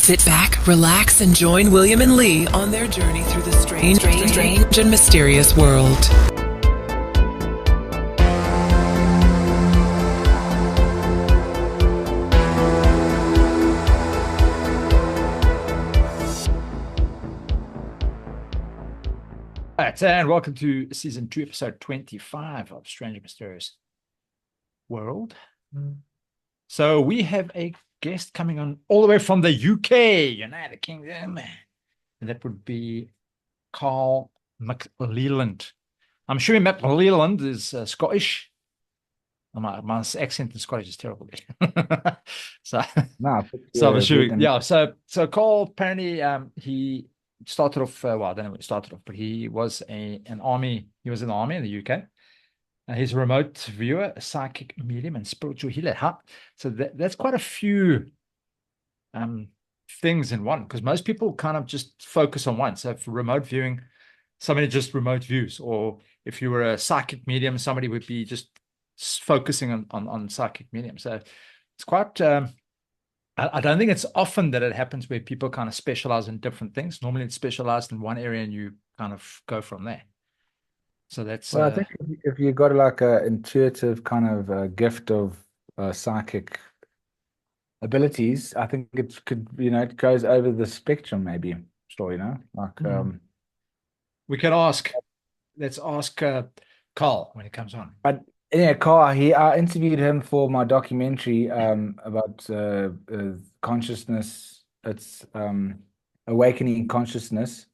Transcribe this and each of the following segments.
Sit back, relax, and join Willaim and Lee on their journey through the strange and mysterious world. All right, and welcome to season 2, episode 25 of Strange and Mysterious World. So we have a guest coming on all the way from the UK, United Kingdom, and that would be Carl McLelland. I'm sure McLelland is Scottish. My accent in Scottish is terrible. so I'm assuming, yeah. So Carl apparently he started off, well, I don't know when he started off, but he was an army. He was in the army in the UK. He's a remote viewer, a psychic medium, and spiritual healer. So that's quite a few things in one, because most people kind of just focus on one. So for remote viewing, somebody just remote views, or if you were a psychic medium, somebody would be just focusing on psychic medium. So it's quite. I don't think it's often that it happens where people kind of specialize in different things. Normally, it's specialized in one area, and you kind of go from there. So that's. Well, I think if you got like a intuitive kind of gift of psychic abilities, I think it could, it goes over the spectrum, maybe. So, like we can ask. Let's ask Carl when he comes on. But yeah, Carl, I interviewed him for my documentary about consciousness. It's awakening consciousness.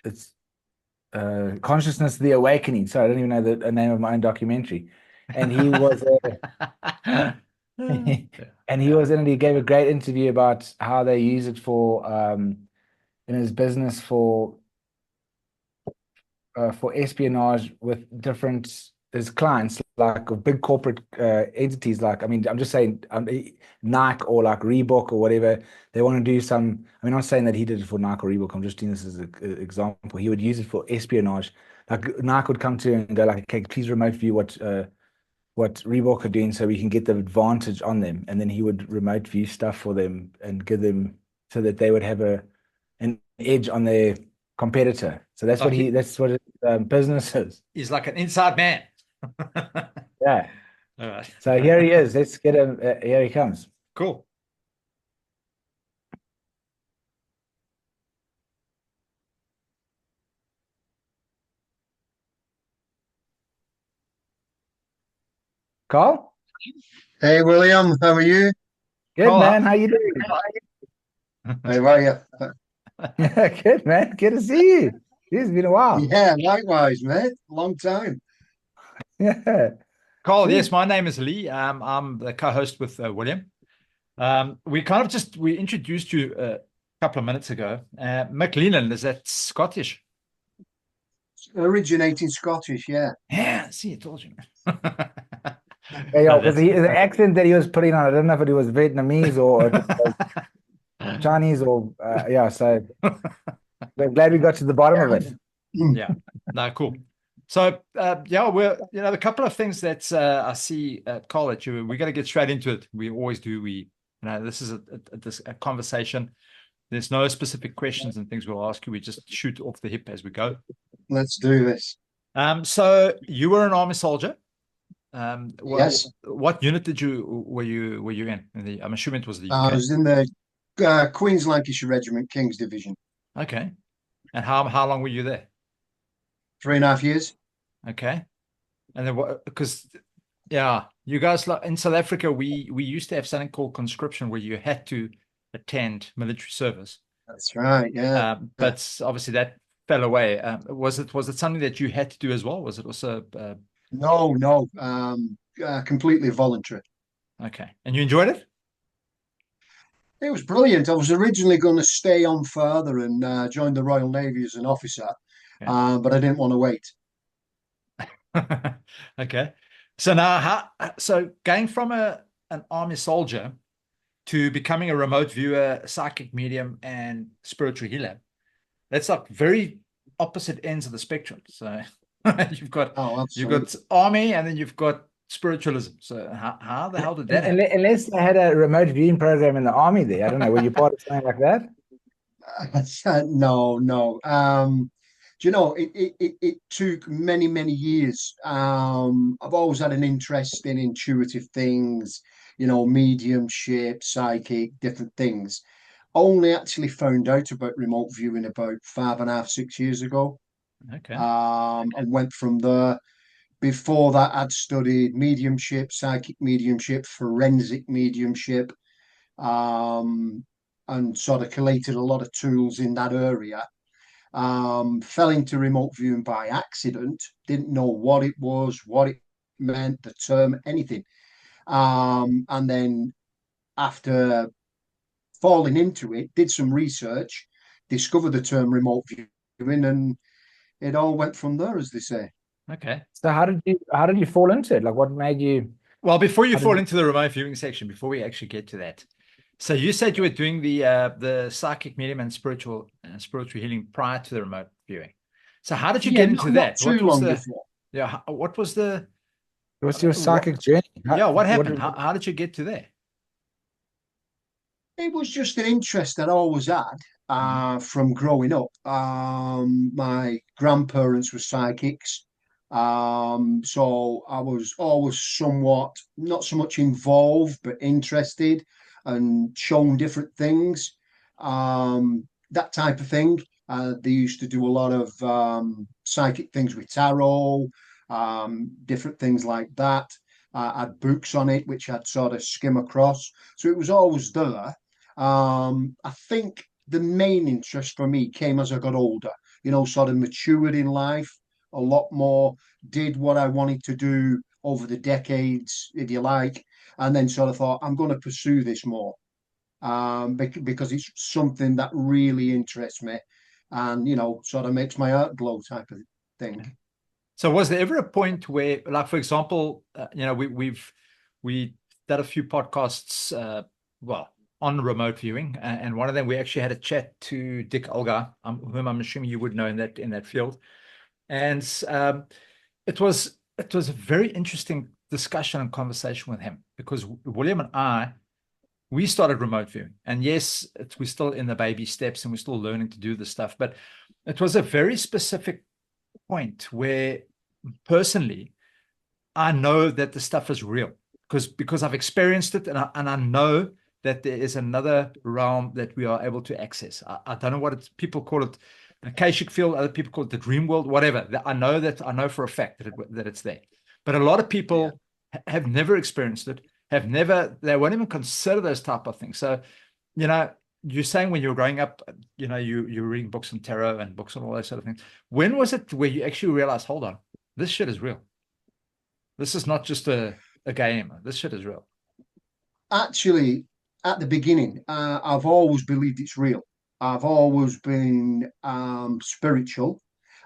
It's Consciousness, the Awakening. Sorry, I don't even know the name of my own documentary. And he was and he was in it. He gave a great interview about how they use it for in his business for espionage with his clients, like big corporate entities. Like, I mean, I'm just saying, Nike or like Reebok or whatever. They want to do some. I mean, I'm not saying that he did it for Nike or Reebok. I'm just doing this as an example. He would use it for espionage. Like Nike would come to him and go like, "Okay, please remote view what Reebok are doing, so we can get the advantage on them." And then he would remote view stuff for them and give them so that they would have an edge on their competitor. So that's what his business is. He's like an inside man. Yeah. All right. So here he is. Let's get him. Here he comes. Cool. Carl? Hey, Willaim. How are you? Good, Carl, man. How you doing? How are you? Good, man. Good to see you. It's been a while. Yeah, likewise, mate. Long time. Yeah. Carl, yes, my name is Lee. I'm the co-host with Willaim. We introduced you a couple of minutes ago. McLelland, is that Scottish? Originating Scottish, yeah. Yeah, see, I told you. Yeah, because the accent that he was putting on, I don't know if it was Vietnamese or Chinese or yeah. So I'm glad we got to the bottom of it. Yeah, no, cool. So we're the couple of things that I see at college. We got to get straight into it. We always do. This is a conversation. There's no specific questions and things we'll ask you. We just shoot off the hip as we go. Let's do this. So you were an army soldier. Yes. What unit were you in? I'm assuming it was the UK. I was in the Queen's Lancashire Regiment, King's Division. Okay. And how long were you there? 3.5 years. Okay. And then because you guys in South Africa, we used to have something called conscription, where you had to attend military service. That's right. Yeah. But obviously that fell away. Was it something that you had to do as well? Was it also? No. Completely voluntary. Okay. And you enjoyed it? It was brilliant. I was originally going to stay on further and join the Royal Navy as an officer, but I didn't want to wait. Okay. So now, going from an army soldier to becoming a remote viewer, psychic medium, and spiritual healer, that's like very opposite ends of the spectrum. So you've got army, and then you've got spiritualism. So how the hell did that happen? Unless they had a remote viewing program in the army there. I don't know. Were you part of something like that? No, no. Do you know, it took many years. I've always had an interest in intuitive things, mediumship, psychic, different things. Only actually found out about remote viewing about 5.5, 6 years ago. Okay. And went from there. Before that, I'd studied mediumship, psychic mediumship, forensic mediumship, um, and sort of collated a lot of tools in that area. Fell into remote viewing by accident, didn't know what it was, what it meant, the term, anything. And then after falling into it, did some research, discovered the term remote viewing, and it all went from there, as they say. Okay. So how did you fall into it? Like, what made you? Well, before you fall into the remote viewing section, before we actually get to that, so you said you were doing the psychic medium and spiritual healing prior to the remote viewing. So how did you get into that? Not too long before. Yeah. What was the? What's your psychic journey? What happened? How did you get to there? It was just an interest that I always had from growing up. My grandparents were psychics. So I was always somewhat, not so much involved, but interested and shown different things, that type of thing. They used to do a lot of psychic things with tarot, different things like that. I had books on it, which I'd sort of skim across. So it was always there. I think the main interest for me came as I got older, sort of matured in life a lot more, did what I wanted to do over the decades, if you like, and then sort of thought, I'm going to pursue this more, because it's something that really interests me and, sort of makes my heart glow type of thing. So was there ever a point where, like, for example, we did a few podcasts, on remote viewing, and one of them we actually had a chat to Dick Olga, whom I'm assuming you would know in that field, and it was a very interesting discussion and conversation with him, because Willaim and we started remote viewing, and yes, we're still in the baby steps and we're still learning to do this stuff, but it was a very specific point where personally I know that the stuff is real because I've experienced it, and I know that there is another realm that we are able to access. I don't know what people call it, an Akashic field, other people call it the dream world, whatever. I know for a fact that it's there. But a lot of people have never experienced it, they won't even consider those type of things. So, you're saying when you were growing up, you were reading books on tarot and books on all those sort of things. When was it where you actually realized, hold on, this shit is real? This is not just a game. This shit is real. Actually, at the beginning, I've always believed it's real. I've always been spiritual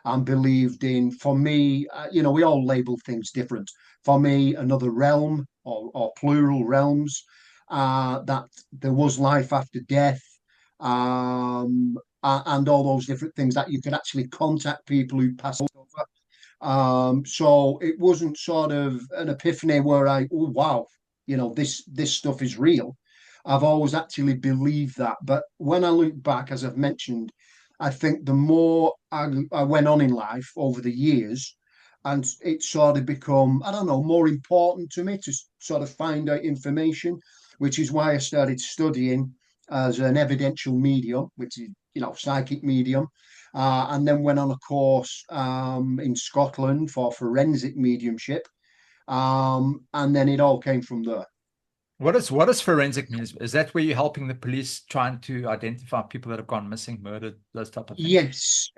and believed in, for me, we all label things different. For me, another realm or plural realms, that there was life after death, and all those different things, that you could actually contact people who passed over. So it wasn't sort of an epiphany where oh wow, this stuff is real. I've always actually believed that. But when I look back, as I've mentioned, I think the more I went on in life over the years, and it sort of become, I don't know, more important to me to sort of find out information, which is why I started studying as an evidential medium, which is, psychic medium, and then went on a course in Scotland for forensic mediumship, and then it all came from there. What does forensic mean? Is that where you're helping the police trying to identify people that have gone missing, murdered, those type of things? Yes.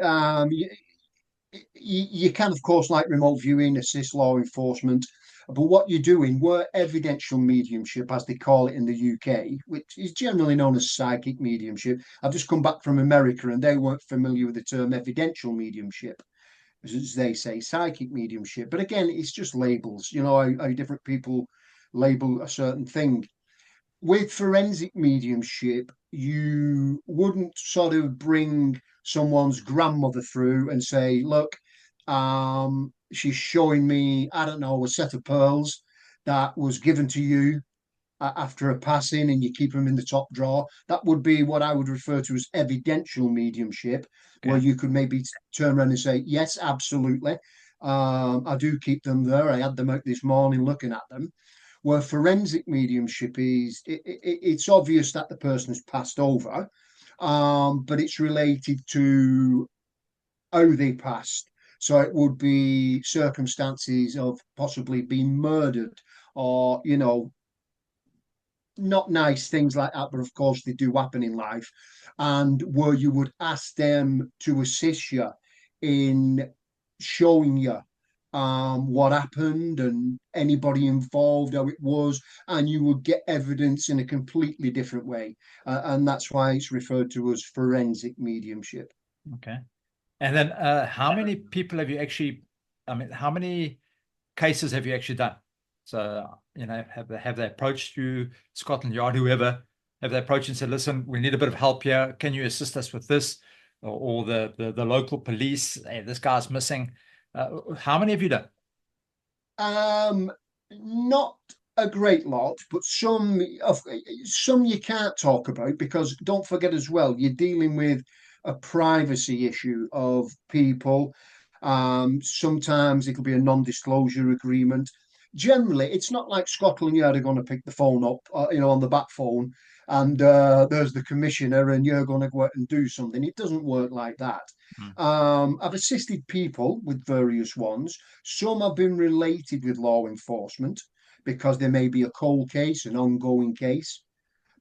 You can, of course, like remote viewing, assist law enforcement. But what you're doing, we're evidential mediumship, as they call it in the UK, which is generally known as psychic mediumship. I've just come back from America and they weren't familiar with the term evidential mediumship, as they say, psychic mediumship. But again, it's just labels, how different people label a certain thing. With forensic mediumship, you wouldn't sort of bring someone's grandmother through and say, look, she's showing me, I don't know, a set of pearls. that was given to you after a passing and you keep them in the top drawer. That would be what I would refer to as evidential mediumship, where you could maybe turn around and say, yes, absolutely. I do keep them there. I had them out this morning looking at them. Where forensic mediumship is, it's obvious that the person has passed over, but it's related to how they passed. So it would be circumstances of possibly being murdered, or, you know, not nice things like that, but of course they do happen in life. And where you would ask them to assist you in showing you what happened and anybody involved, how it was, and you would get evidence in a completely different way. And that's why it's referred to as forensic mediumship. Okay. And then how many people have you actually, I mean, how many cases have you actually done? So, you know, have they approached you, Scotland Yard, whoever, have they approached you and said, listen, we need a bit of help here. Can you assist us with this? Or the local police, hey, this guy's missing. How many have you done? Not a great lot, but some you can't talk about, because don't forget as well, you're dealing with a privacy issue of people. Sometimes it could be a non-disclosure agreement. Generally, it's not like Scotland Yard are going to pick the phone up, on the back phone, and there's the commissioner, and you're going to go out and do something. It doesn't work like that. I've assisted people with various ones. Some have been related with law enforcement because there may be a cold case, an ongoing case.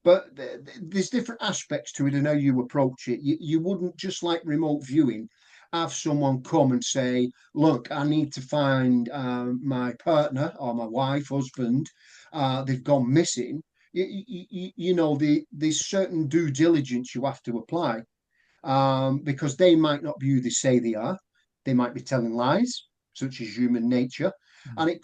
But there's different aspects to it and how you approach it. You wouldn't, just like remote viewing, have someone come and say, look, I need to find my partner or my wife, husband, they've gone missing. There's certain due diligence you have to apply, because they might not be who they say they are. They might be telling lies, such as human nature. And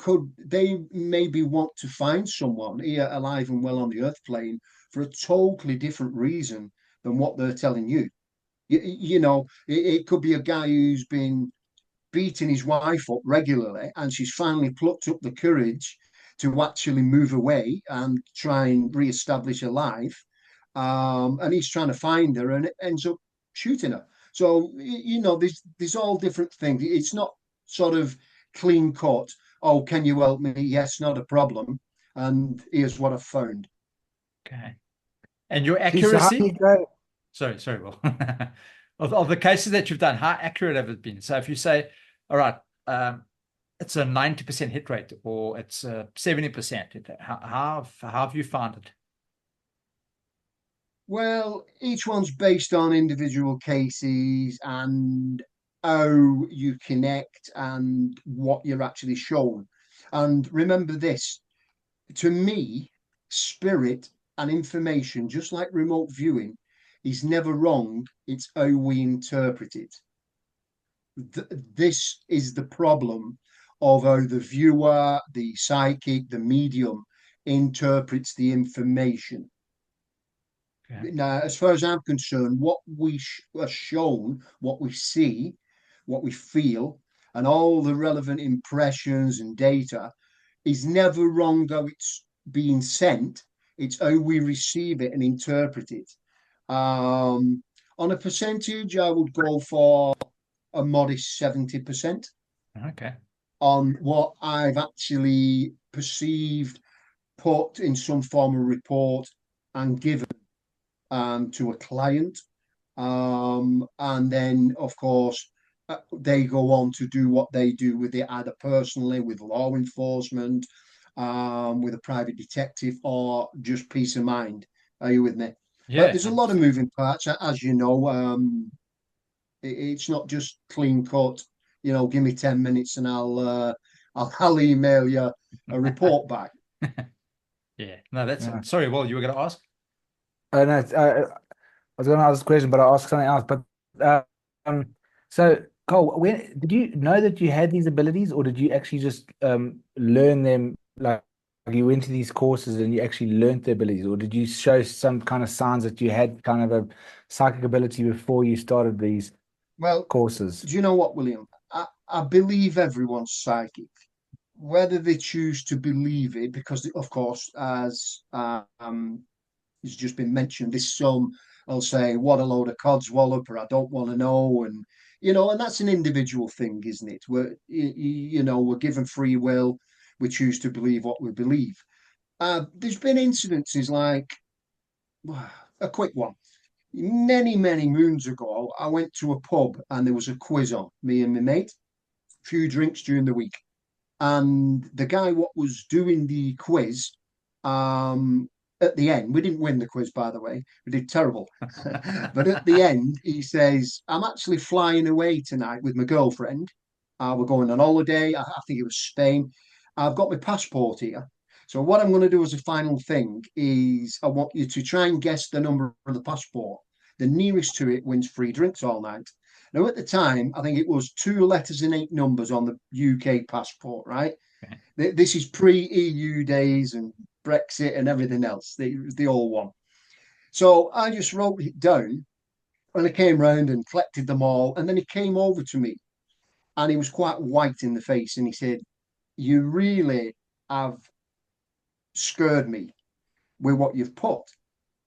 they maybe want to find someone here alive and well on the earth plane for a totally different reason than what they're telling you. It could be a guy who's been beating his wife up regularly, and she's finally plucked up the courage to actually move away and try and re-establish her life. And he's trying to find her, and it ends up shooting her. So, there's all different things. It's not sort of clean cut. Oh, can you help me? Yes, not a problem. And here's what I've found. Okay. And your accuracy? Sorry, Will. of the cases that you've done, how accurate have it been? So if you say, all right, it's a 90% hit rate, or it's 70%, how have you found it? Well, each one's based on individual cases and how you connect and what you're actually shown. And remember this, to me, spirit and information, just like remote viewing, is never wrong. It's how we interpret it. This is the problem of how the viewer, the psychic, the medium interprets the information. Okay. Now, as far as I'm concerned, what we are shown, what we see, what we feel, and all the relevant impressions and data is never wrong how it's being sent. It's how we receive it and interpret it. On a percentage, I would go for a modest 70%. Okay. On what I've actually perceived, put in some form of report and given to a client. And then, of course, they go on to do what they do with it, either personally, with law enforcement, with a private detective, or just peace of mind. Are you with me? Yeah. But there's a lot of moving parts, as you know. It's not just clean cut. Give me 10 minutes and I'll email you a report back. Yeah. No, that's sorry. Well, you were going to ask. No, I was going to ask a question, but I'll ask something else. But so, Cole, when did you know that you had these abilities, or did you actually just learn them? Like you went to these courses and you actually learned the abilities, or did you show some kind of signs that you had kind of a psychic ability before you started these courses? Do you know what, William? I believe everyone's psychic. whether they choose to believe it, because of course, as has just been mentioned, this some will say, "What a load of codswallop," or "I don't want to know," and and that's an individual thing, isn't it? We're given free will. We choose to believe what we believe. There's been incidences like a quick one. Many, many moons ago, I went to a pub and there was a quiz on, me and my mate, a few drinks during the week. And the guy what was doing the quiz, at the end, we didn't win the quiz, by the way. We did terrible. But at the end, he says, "I'm actually flying away tonight with my girlfriend. We're going on holiday. I think it was Spain. I've got my passport here. So what I'm going to do as a final thing is I want you to try and guess the number of the passport. The nearest to it wins free drinks all night." Now, at the time, I think it was 2 letters and 8 numbers on the UK passport, right? Okay. This is pre-EU days and Brexit and everything else. They all won. So I just wrote it down and I came round and collected them all. And then he came over to me and he was quite white in the face and he said, "You really have scared me with what you've put."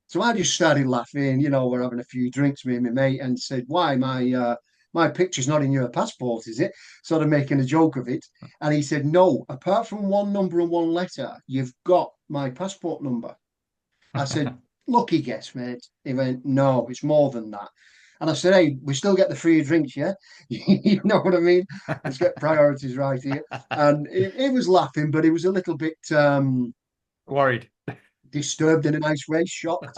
So I just started laughing. We're having a few drinks, me and my mate, and said, "Why, my picture's not in your passport, is it?" Sort of making a joke of it. And he said, "No, apart from one number and one letter, you've got my passport number." I said, "Lucky guess, mate." He went, "No, it's more than that." And I said, "Hey, we still get the free drinks, yeah?" You know what I mean? Let's get priorities right here. And he was laughing, but he was a little bit Worried. disturbed in a nice way, shocked.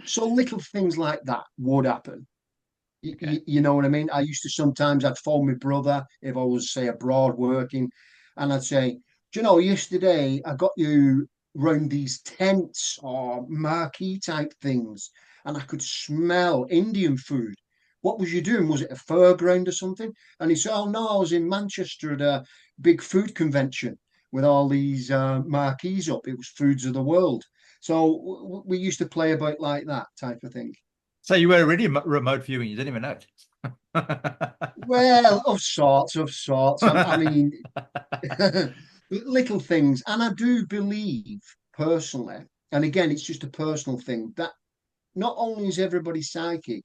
So little things like that would happen. Okay. You know what I mean? I used to sometimes I'd phone my brother if I was, say, abroad working, and I'd say, "Do you know, yesterday I got you round these tents or marquee type things, and I could smell Indian food. What was you doing? Was it a fairground or something?" And he said, "Oh no, I was in Manchester at a big food convention with all these marquees up. It was Foods of the World." So we used to play about like that type of thing. So you were already remote viewing. You didn't even know it. Well, of sorts, of sorts. I mean, little things. And I do believe personally, and again, it's just a personal thing, that not only is everybody psychic,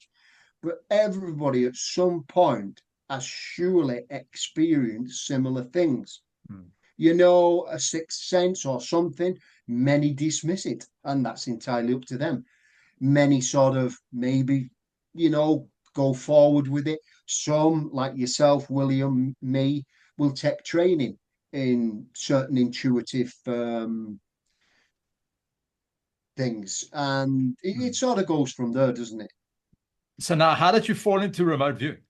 but everybody at some point has surely experienced similar things. Hmm. A sixth sense or something. Many dismiss it, and that's entirely up to them. Many sort of maybe, go forward with it. Some, like yourself, William, me, will take training in certain intuitive things. And it sort of goes from there, doesn't it? So now, how did you fall into remote viewing?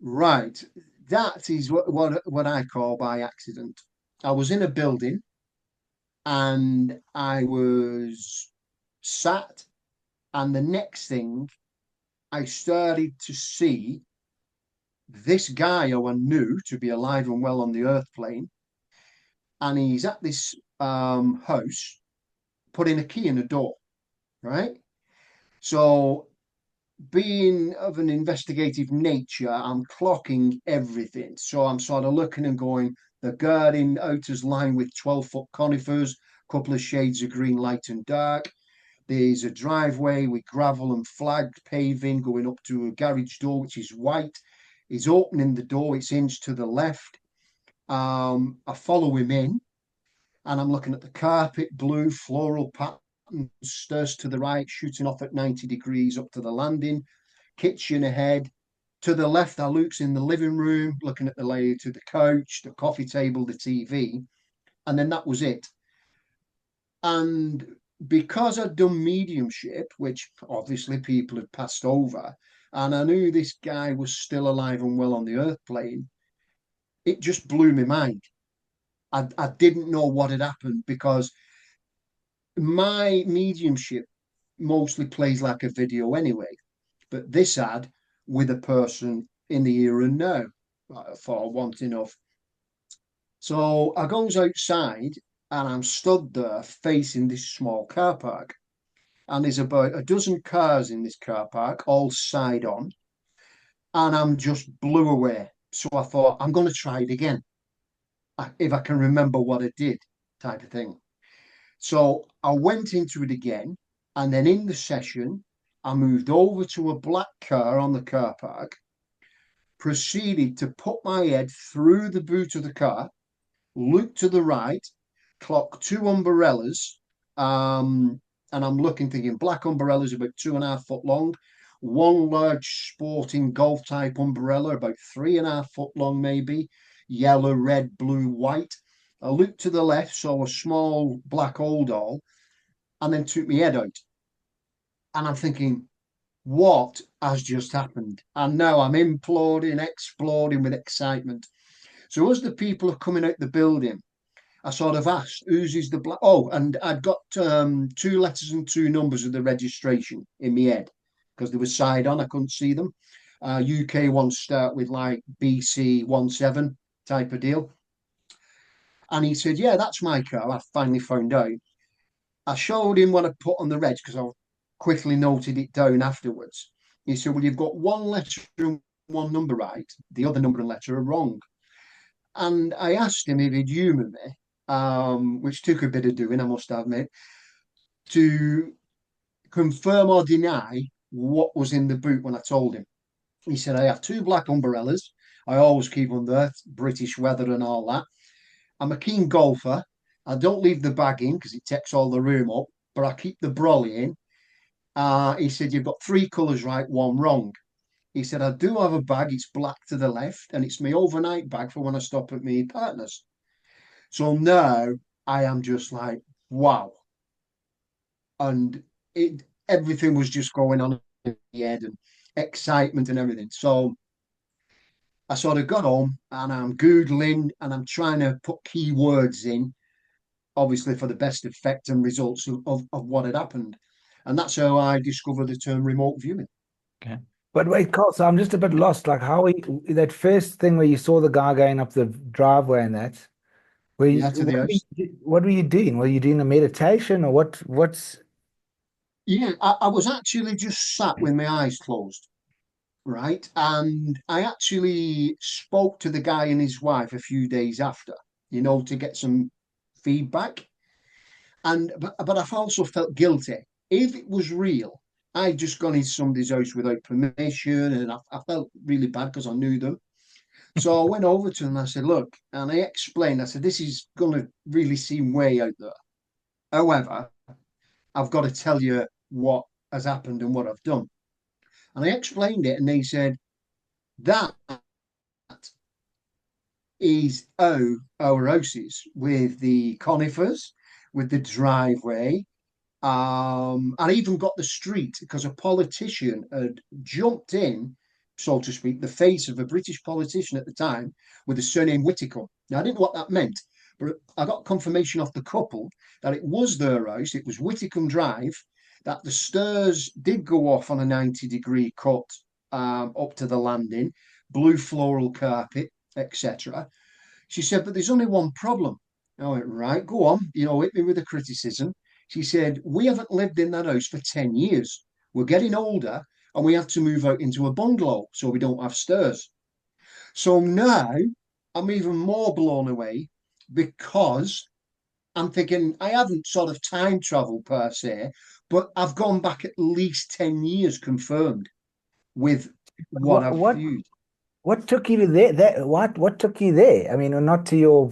Right. That is what I call by accident. I was in a building and I was sat, and the next thing I started to see this guy who I knew to be alive and well on the earth plane, and he's at this house putting a key in a door, right? So, being of an investigative nature, I'm clocking everything. So I'm sort of looking and going, the garden out is lined with 12-foot conifers, a couple of shades of green, light and dark. There's a driveway with gravel and flagged paving going up to a garage door, which is white. He's opening the door, it's inch to the left. I follow him in and I'm looking at the carpet, blue floral pattern, stairs to the right, shooting off at 90 degrees up to the landing, kitchen ahead. To the left, I looks in the living room, looking at the layout of the couch, the coffee table, the TV, and then that was it. And because I'd done mediumship, which obviously people had passed over, and I knew this guy was still alive and well on the earth plane, it just blew my mind. I didn't know what had happened because my mediumship mostly plays like a video anyway, but this had with a person in the here and now, for wanting of. So I goes outside and I'm stood there facing this small car park. And there's about a dozen cars in this car park, all side on. And I'm just blew away. So I thought, I'm going to try it again if I can remember what I did, type of thing. So I went into it again, and then in the session, I moved over to a black car on the car park, proceeded to put my head through the boot of the car, look to the right, clock two umbrellas, and I'm looking, thinking black umbrellas about 2.5 foot long, one large sporting golf type umbrella about 3.5 foot long, maybe yellow, red, blue, white. I looked to the left, saw a small black old all, and then took my head out. And I'm thinking, what has just happened? And now I'm imploding, exploding with excitement. So as the people are coming out the building, I sort of asked, whose is the black? Oh, and I'd got 2 letters and 2 numbers of the registration in my head because they were side on. I couldn't see them. UK ones start with like BC 17 type of deal. And he said, yeah, that's my car. I finally found out. I showed him what I put on the reg because I quickly noted it down afterwards. He said, well, you've got one letter and one number right. The other number and letter are wrong. And I asked him if he'd humour me, which took a bit of doing, I must admit, to confirm or deny what was in the boot when I told him. He said, I have 2 black umbrellas. I always keep them there, British weather and all that. I'm a keen golfer. I don't leave the bag in because it takes all the room up, but I keep the brolly in. He said, you've got 3 colours right, one wrong. He said, I do have a bag. It's black to the left, and it's my overnight bag for when I stop at my partner's. So now I am just like, wow. And everything was just going on in the head and excitement and everything. So I sort of got home and I'm Googling and I'm trying to put keywords in, obviously for the best effect and results of what had happened. And that's how I discovered the term remote viewing. Okay. But wait, Carl, so I'm just a bit lost. Like that first thing where you saw the guy going up the driveway and that, Yeah, to the house. what were you doing? Were you doing a meditation or what's Yeah, I was actually just sat with my eyes closed, right? And I actually spoke to the guy and his wife a few days after, to get some feedback. But I've also felt guilty. If it was real, I'd just gone into somebody's house without permission, and I felt really bad because I knew them. So I went over to them and I said, look, and I explained, I said, this is going to really seem way out there. However, I've got to tell you what has happened and what I've done. And I explained it, and they said, that is our houses with the conifers, with the driveway. I even got the street because a politician had jumped in, so to speak, the face of a British politician at the time with the surname Whitcomb. Now, I didn't know what that meant, but I got confirmation off the couple that it was their house. It was Whitcomb Drive, that the stairs did go off on a 90-degree cut up to the landing, blue floral carpet, etc. She said, but there's only one problem. I went, right, go on, hit me with the criticism. She said, we haven't lived in that house for 10 years. We're getting older and we have to move out into a bungalow so we don't have stairs. So now I'm even more blown away because I'm thinking I haven't sort of time travel per se, but I've gone back at least 10 years confirmed with what I've what viewed. what took you to there? What took you there? I mean, not to your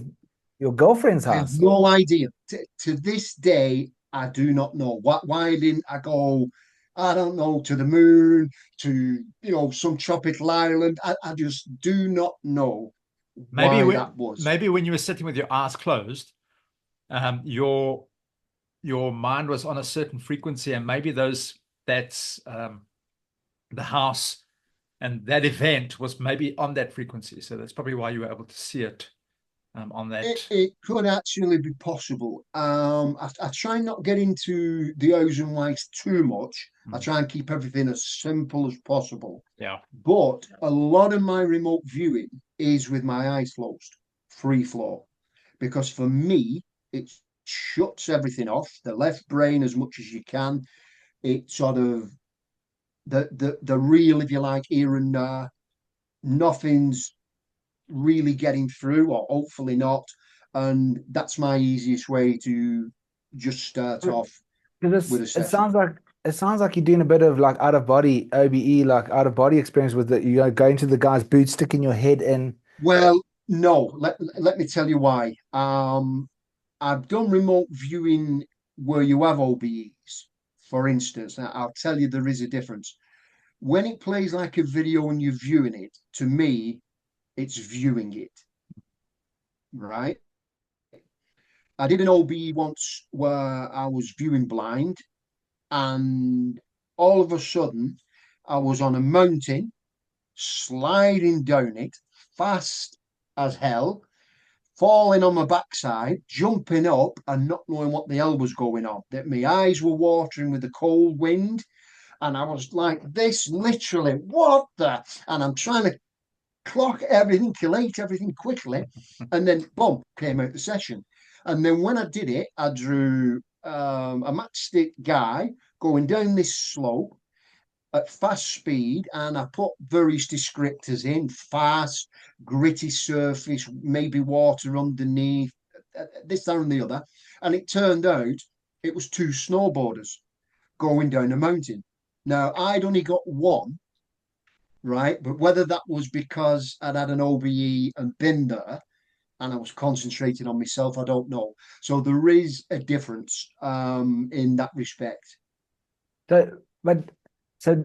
girlfriend's I have house. no idea. To this day, I do not know. Why didn't I go, I don't know, to the moon, to, some tropical island? I just do not know why that was. Maybe when you were sitting with your eyes closed, your mind was on a certain frequency, and maybe that's the house and that event was maybe on that frequency. So that's probably why you were able to see it on that. It could actually be possible. I try not get into the ozone waste too much. I try and keep everything as simple as possible. Yeah. But a lot of my remote viewing is with my eyes closed, free flow, because for me, it shuts everything off, the left brain as much as you can. It sort of the real, if you like, here and there. Nothing's really getting through, or hopefully not. And that's my easiest way to just start off with Because a session. it sounds like you're doing a bit of like out of body OBE, like out of body experience with it. You know, going to the guy's boots, sticking your head in. Well, no, let me tell you why. I've done remote viewing where you have OBEs, for instance. I'll tell you there is a difference. When it plays like a video and you're viewing it, to me, it's viewing it, right? I did an OBE once where I was viewing blind, and all of a sudden, I was on a mountain, sliding down it, fast as hell, falling on my backside, jumping up, and not knowing what the hell was going on. That my eyes were watering with the cold wind, and I was like this, literally, what the? And I'm trying to clock everything, collate everything quickly, and then boom, came out the session. And then when I did it, I drew a matchstick guy going down this slope at fast speed, and I put various descriptors in: fast, gritty surface, maybe water underneath, this, that, and the other. And it turned out it was two snowboarders going down a mountain. Now, I'd only got one, right? But whether that was because I'd had an OBE and been there and I was concentrating on myself, I don't know. So there is a difference in that respect. So, but so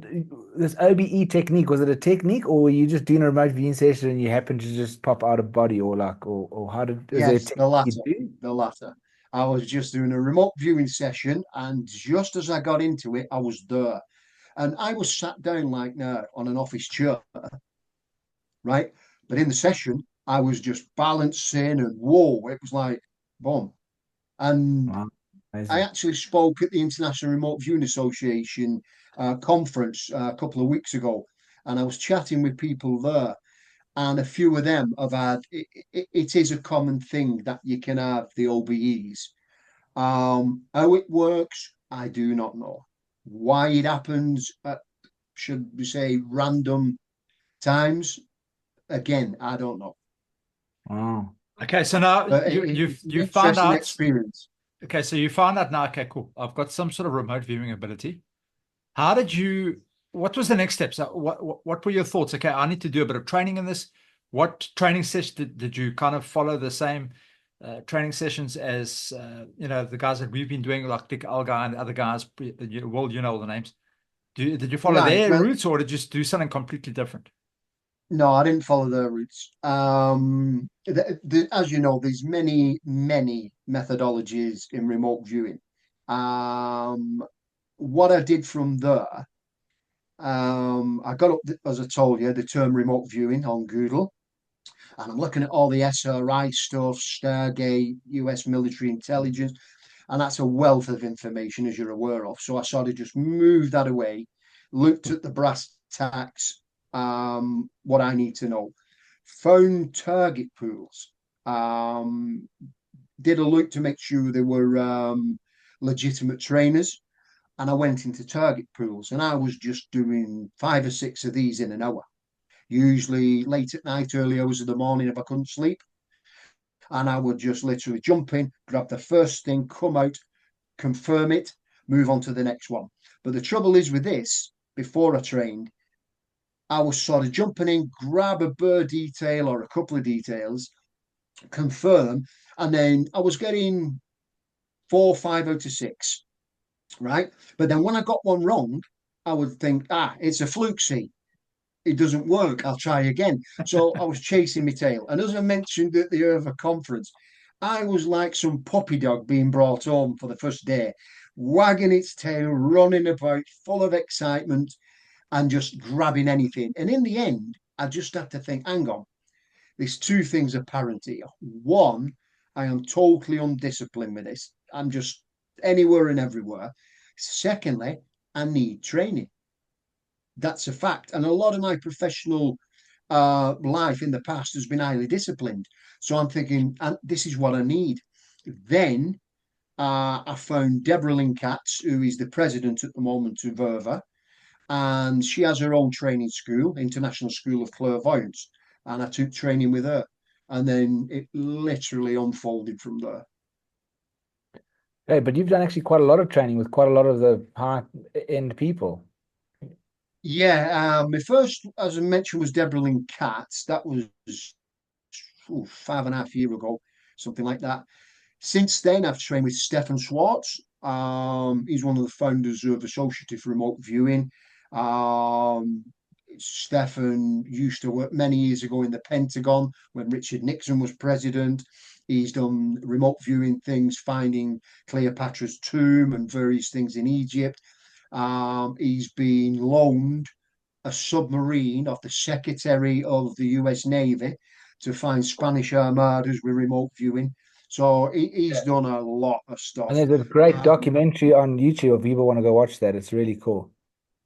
this OBE technique, was it a technique, or were you just doing a remote viewing session and you happened to just pop out of body, or like, or how did, is there a Yes, the technique you latter. do? The latter. I was just doing a remote viewing session, and just as I got into it, I was there. And I was sat down like now on an office chair, right? But in the session, I was just balancing, and whoa, it was like boom. And Wow, I amazing. actually spoke at the International Remote Viewing Association conference a couple of weeks ago, and I was chatting with people there, and a few of them have had. It is a common thing that you can have the OBEs. How it works, I do not know. Why it happens at, should we say, random times? Again, I don't know. Wow. Okay, so now But you've it's an you found interesting out. experience. Okay, so you found out now. Okay, cool. I've got some sort of remote viewing ability. How did you? What was the next steps? What were your thoughts? Okay, I need to do a bit of training in this. What training session did you kind of follow the same training sessions as the guys that we've been doing, like Dick Algar and other guys? Well, you know all the names. Did you follow Right. their Well, routes, or did you just do something completely different? no, I didn't follow their routes. As you know, there's many methodologies in remote viewing. Um, what I did from there, I got up, as I told you, the term remote viewing on Google, and I'm looking at all the SRI stuff, Stargate, US military intelligence, and that's a wealth of information, as you're aware of. So I sort of just moved that away, looked at the brass tacks, what I need to know, found target pools, did a look to make sure they were legitimate trainers. And I went into target pools, and I was just doing 5 or 6 of these in an hour, usually late at night, early hours of the morning if I couldn't sleep. And I would just literally jump in, grab the first thing, come out, confirm it, move on to the next one. But the trouble is with this, before I trained, I was sort of jumping in, grab a bird detail or a couple of details, confirm, and then I was getting 4, 5 out of 6, right? But then when I got one wrong, I would think, it's a fluke seat. It doesn't work. I'll try again. So I was chasing my tail. And as I mentioned at the Urva conference, I was like some puppy dog being brought home for the first day, wagging its tail, running about, full of excitement, and just grabbing anything. And in the end, I just had to think, hang on, there's two things apparent here. One, I am totally undisciplined with this. I'm just anywhere and everywhere. Secondly, I need training. That's a fact. And a lot of my professional life in the past has been highly disciplined. So I'm thinking, and this is what I need. Then I found Deborah Linkatz, who is the president at the moment of Verva, and she has her own training school, International School of Clairvoyance. and I took training with her. And then it literally unfolded from there. Hey, but you've done actually quite a lot of training with quite a lot of the high-end people. Yeah, my first, as I mentioned, was Deborah Lynn Katz. That was 5.5 years ago, something like that. Since then, I've trained with Stefan Schwartz. He's one of the founders of Associative Remote Viewing. Stefan used to work many years ago in the Pentagon when Richard Nixon was president. He's done remote viewing things, finding Cleopatra's tomb and various things in Egypt. He's been loaned a submarine of the Secretary of the US Navy to find Spanish armadas with remote viewing. So he's done a lot of And stuff. there's a great documentary on YouTube if people want to go watch that. It's really cool.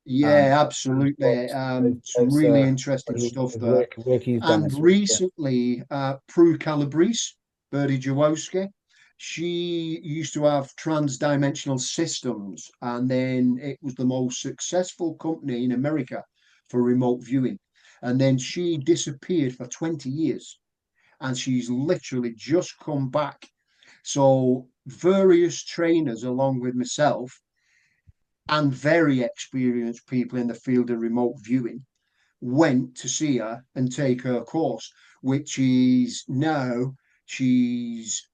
Yeah, absolutely. Some really interesting stuff his there. work he's done. And It's really cool. recently, Prue Calabrese, Birdie Jawowski, she used to have Trans-Dimensional Systems, and then it was the most successful company in America for remote viewing. And then she disappeared for 20 years, and she's literally just come back. So various trainers, along with myself, and very experienced people in the field of remote viewing, went to see her and take her course, which is now she's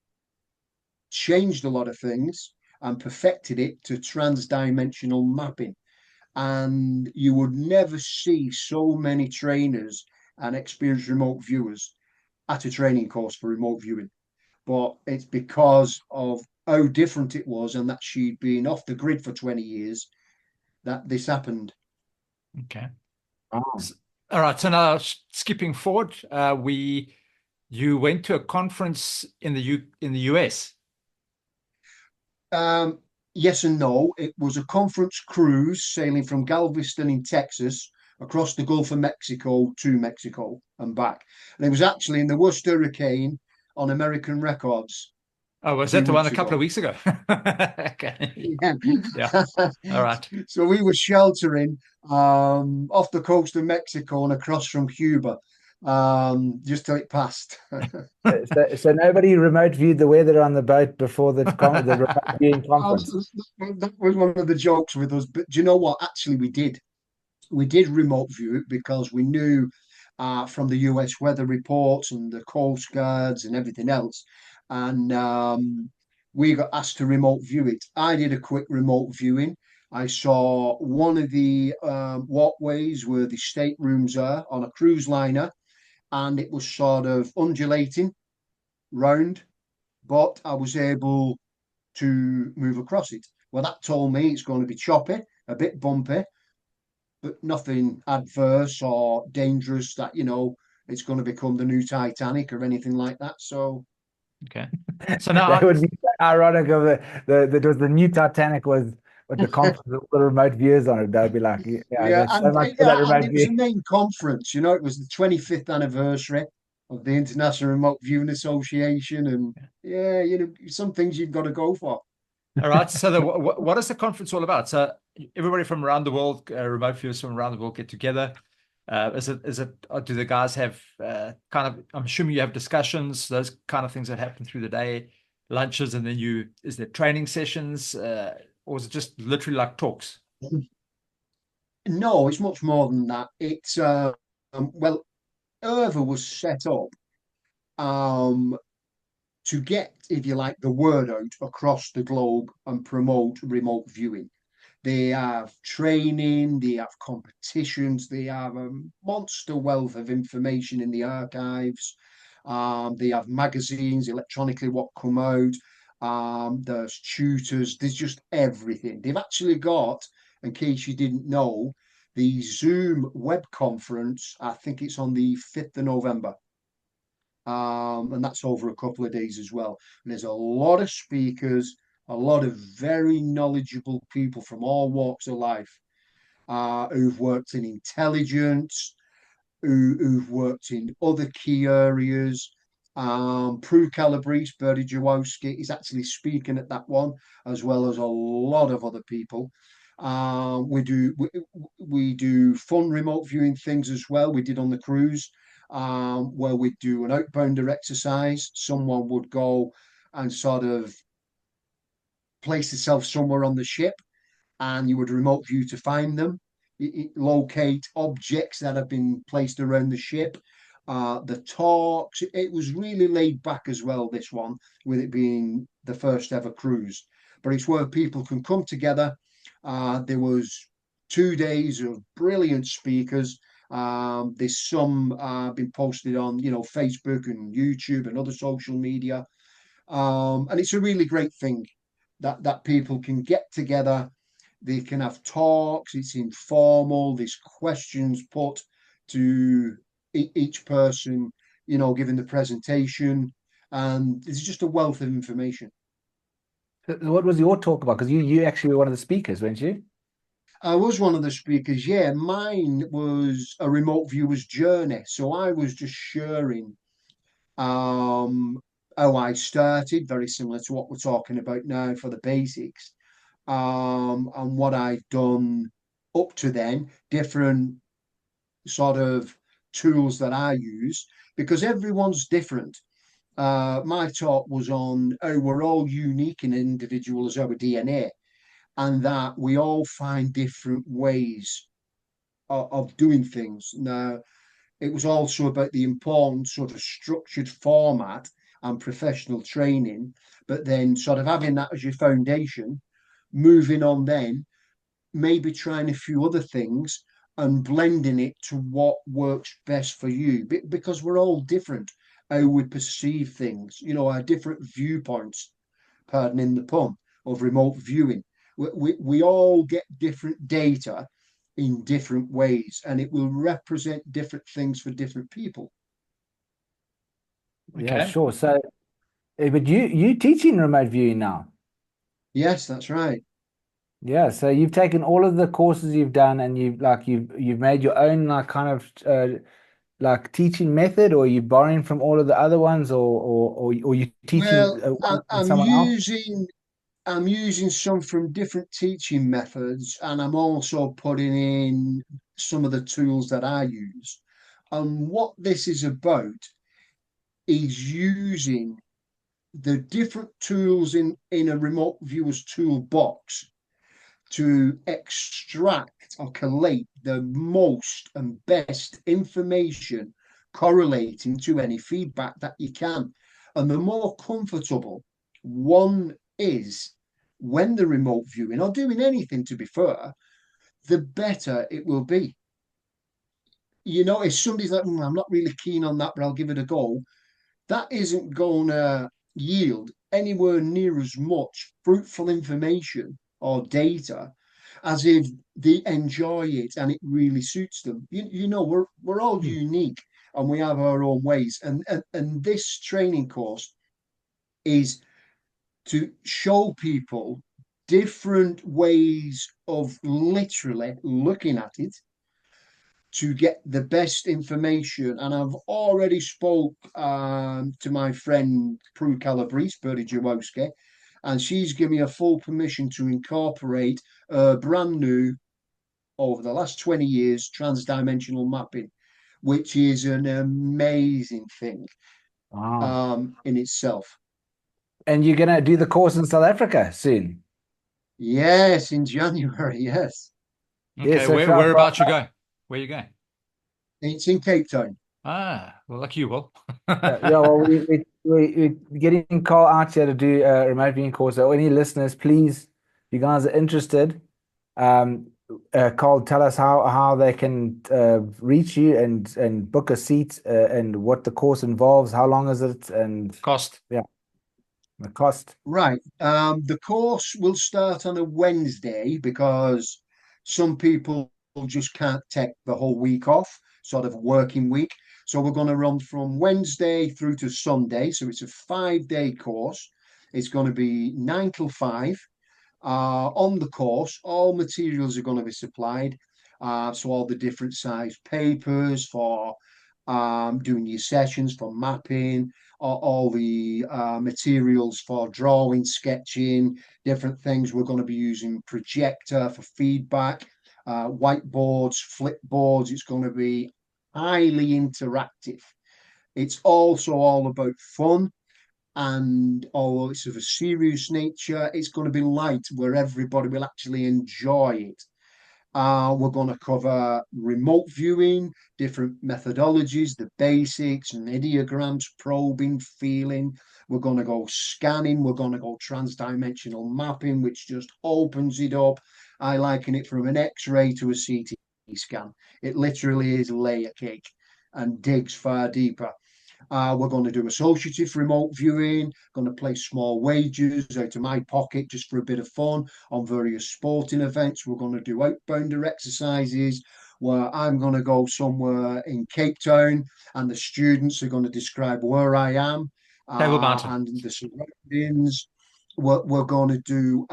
changed a lot of things and perfected it to trans-dimensional mapping. And you would never see so many trainers and experienced remote viewers at a training course for remote viewing. But it's because of how different it was and that she'd been off the grid for 20 years that this happened. Okay. Oh. All right. So now skipping forward, you went to a conference in the US. Yes and no. It was a conference cruise sailing from Galveston in Texas across the Gulf of Mexico to Mexico and back. And it was actually in the worst hurricane on American records Oh, a was few that the one a weeks couple ago. of weeks ago? Okay. Yeah. Yeah. All right. So we were sheltering off the coast of Mexico and across from Cuba just till it passed. So nobody remote viewed the weather on the boat before the remote viewing conference. That was one of the jokes with us. But do you know what? Actually, we did. We did remote view it because we knew from the US weather reports and the Coast Guards and everything else. And we got asked to remote view it. I did a quick remote viewing. I saw one of the walkways where the staterooms are on a cruise liner, and it was sort of undulating round, but I was able to move across it. Well, that told me it's going to be choppy, a bit bumpy, but nothing adverse or dangerous that, it's going to become the new Titanic or anything like that. So, Okay. So now That would be ironic of the new Titanic was with the conference with the remote viewers on it. They'd be like, yeah, yeah, there's so much for that and remote it was view. a main conference, it was the 25th anniversary of the International Remote Viewing Association. And yeah, some things you've got to go for. all right. So what is the conference all about? So everybody from around the world, remote viewers from around the world get together. Do the guys have kind of, I'm assuming you have discussions, those kind of things that happen through the day, lunches, and then is there training sessions, or is it just literally like talks? No, it's much more than that. It's well, Irva was set up to get, if you like, the word out across the globe and promote remote viewing. They have training, they have competitions, they have a monster wealth of information in the archives. They have magazines, electronically what come out. There's tutors, there's just everything. They've actually got, in case you didn't know, the Zoom web conference. I think it's on the 5th of November. And that's over a couple of days as well. And there's a lot of speakers, a lot of very knowledgeable people from all walks of life who've worked in intelligence, who've worked in other key areas. Prue Calabrese, Birdie Jawowski is actually speaking at that one, as well as a lot of other people. We do fun remote viewing things as well. We did on the cruise. where we'd do an outbounder exercise. Someone would go and sort of place itself somewhere on the ship, and you would remote view to find them, locate objects that have been placed around the ship. The talks, it was really laid back as well, this one, with it being the first ever cruise. But it's where people can come together. There was 2 days of brilliant speakers. There's some been posted on, Facebook and YouTube and other social media. And it's a really great thing that people can get together. They can have talks. It's informal. There's questions put to each person, giving the presentation, and it's just a wealth of information. What was your talk about? Because you actually were one of the speakers, weren't you? I was one of the speakers. Yeah, mine was a remote viewer's journey. So I was just sharing how I started, very similar to what we're talking about now for the basics, and what I've done up to then, different sort of tools that I use, because everyone's different. My talk was on how we're all unique and individual as our DNA, and that we all find different ways of doing things. Now, it was also about the importance sort of structured format and professional training, but then sort of having that as your foundation, moving on then, maybe trying a few other things and blending it to what works best for you, because we're all different, how we perceive things, our different viewpoints, pardoning the pun, of remote viewing. We all get different data in different ways, and it will represent different things for different people. Yeah, Okay. sure. So, but you teaching remote viewing now? Yes, that's right. Yeah. So you've taken all of the courses you've done, and you've made your own kind of like teaching method, or you borrowing from all of the other ones, or you teaching Well, with someone else? I'm using some from different teaching methods, and I'm also putting in some of the tools that I use. And what this is about is using the different tools in a remote viewer's toolbox to extract or collate the most and best information correlating to any feedback that you can. And the more comfortable one is when the remote viewing or doing anything, to be fair, the better it will be. If somebody's like, I'm not really keen on that, but I'll give it a go, that isn't going to yield anywhere near as much fruitful information or data as if they enjoy it and it really suits them. We're all unique and we have our own ways. And this training course is to show people different ways of literally looking at it to get the best information. And I've already spoke to my friend Prue Calabrese, Bertie Jawowski, and she's given me a full permission to incorporate brand new, over the last 20 years, transdimensional mapping, which is an amazing thing Wow. in itself. And you're gonna do the course in South Africa soon? Yes, in January, yes. Yeah. Okay. So Whereabouts you go? Where you going? It's in Cape Town. Ah, well, like you will. yeah, well, we're getting Carl out here to do a remote viewing course. So any listeners, please, if you guys are interested, Carl, tell us how they can reach you and book a seat, and what the course involves. How long is it, and Cost. yeah, the cost. Right. The course will start on a Wednesday because some people just can't take the whole week off, sort of working week. So we're going to run from Wednesday through to Sunday. So it's a 5-day course. It's going to be 9 till 5. On the course, all materials are going to be supplied. So all the different size papers for doing your sessions, for mapping, all the materials for drawing, sketching, different things. We're going to be using projector for feedback, whiteboards, flip boards. It's going to be highly interactive. It's also all about fun. And although it's of a serious nature, it's going to be light where everybody will actually enjoy it. We're going to cover remote viewing, different methodologies, the basics, ideograms, probing, feeling. We're going to go scanning. We're going to go transdimensional mapping, which just opens it up. I liken it from an X-ray to a CT scan. It literally is layer cake and digs far deeper. We're going to do associative remote viewing, going to play small wagers out of my pocket just for a bit of fun on various sporting events. We're going to do outbounder exercises where I'm going to go somewhere in Cape Town and the students are going to describe where I am Table Mountain. and the surroundings. We're going to do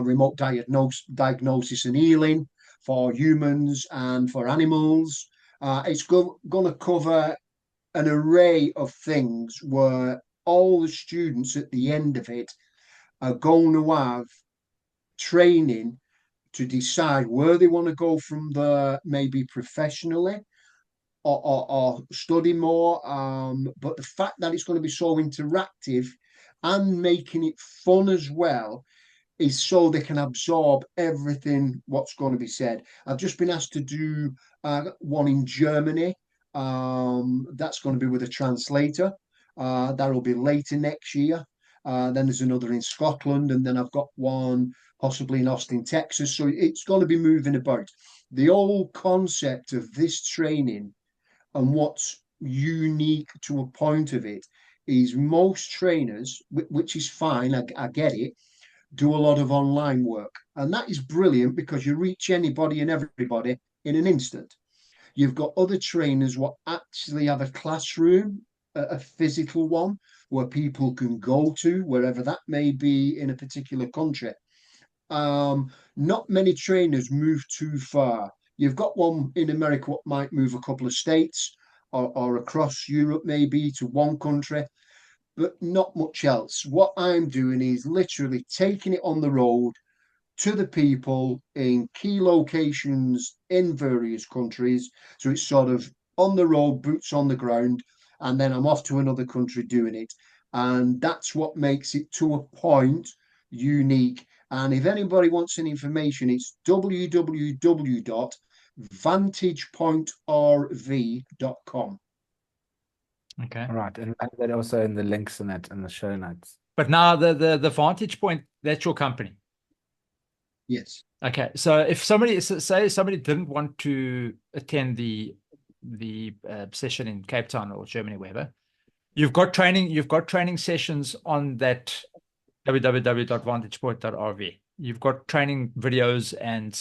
remote diagnosis and healing for humans and for animals. It's going to cover an array of things where all the students at the end of it are going to have training to decide where they want to go from there, maybe professionally or study more. But the fact that it's going to be so interactive and making it fun as well is so they can absorb everything what's going to be said. I've just been asked to do one in Germany. That's going to be with a translator. That'll be later next year. Then there's another in Scotland, and then I've got one possibly in Austin, Texas. So it's going to be moving about. The whole concept of this training and what's unique to a point of it is most trainers, which is fine, I get it, do a lot of online work. And that is brilliant because you reach anybody and everybody in an instant. You've got other trainers what actually have a classroom, a physical one, where people can go to, wherever that may be in a particular country. Not many trainers move too far. You've got one in America what might move a couple of states or across Europe, maybe to one country, but not much else. What I'm doing is literally taking it on the road to the people in key locations in various countries. So it's sort of on the road, boots on the ground, and then I'm off to another country doing it. And that's what makes it to a point unique. And if anybody wants any information, it's www.vantagepointrv.com. Okay. All right, and that also in the links in it in the show notes. But now the Vantage Point, that's your company. Yes. Okay. So if somebody say somebody didn't want to attend the session in Cape Town or Germany, wherever, you've got training sessions on that www.vantagepoint.rv. You've got training videos and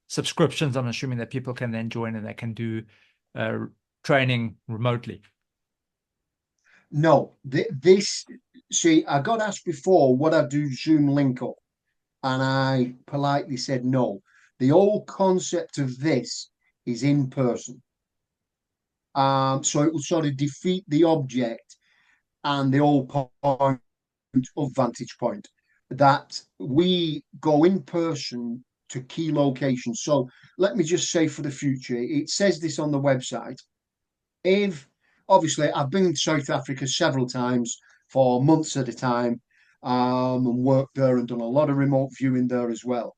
subscriptions. I'm assuming that people can then join and they can do training remotely. No, this, see, I got asked before, would I do Zoom link up? And I politely said no. The whole concept of this is in person. So it will sort of defeat the object and the whole point of Vantage Point, that we go in person to key locations. So let me just say for the future, it says this on the website. If obviously I've been to South Africa several times for months at a time, and worked there and done a lot of remote viewing there as well.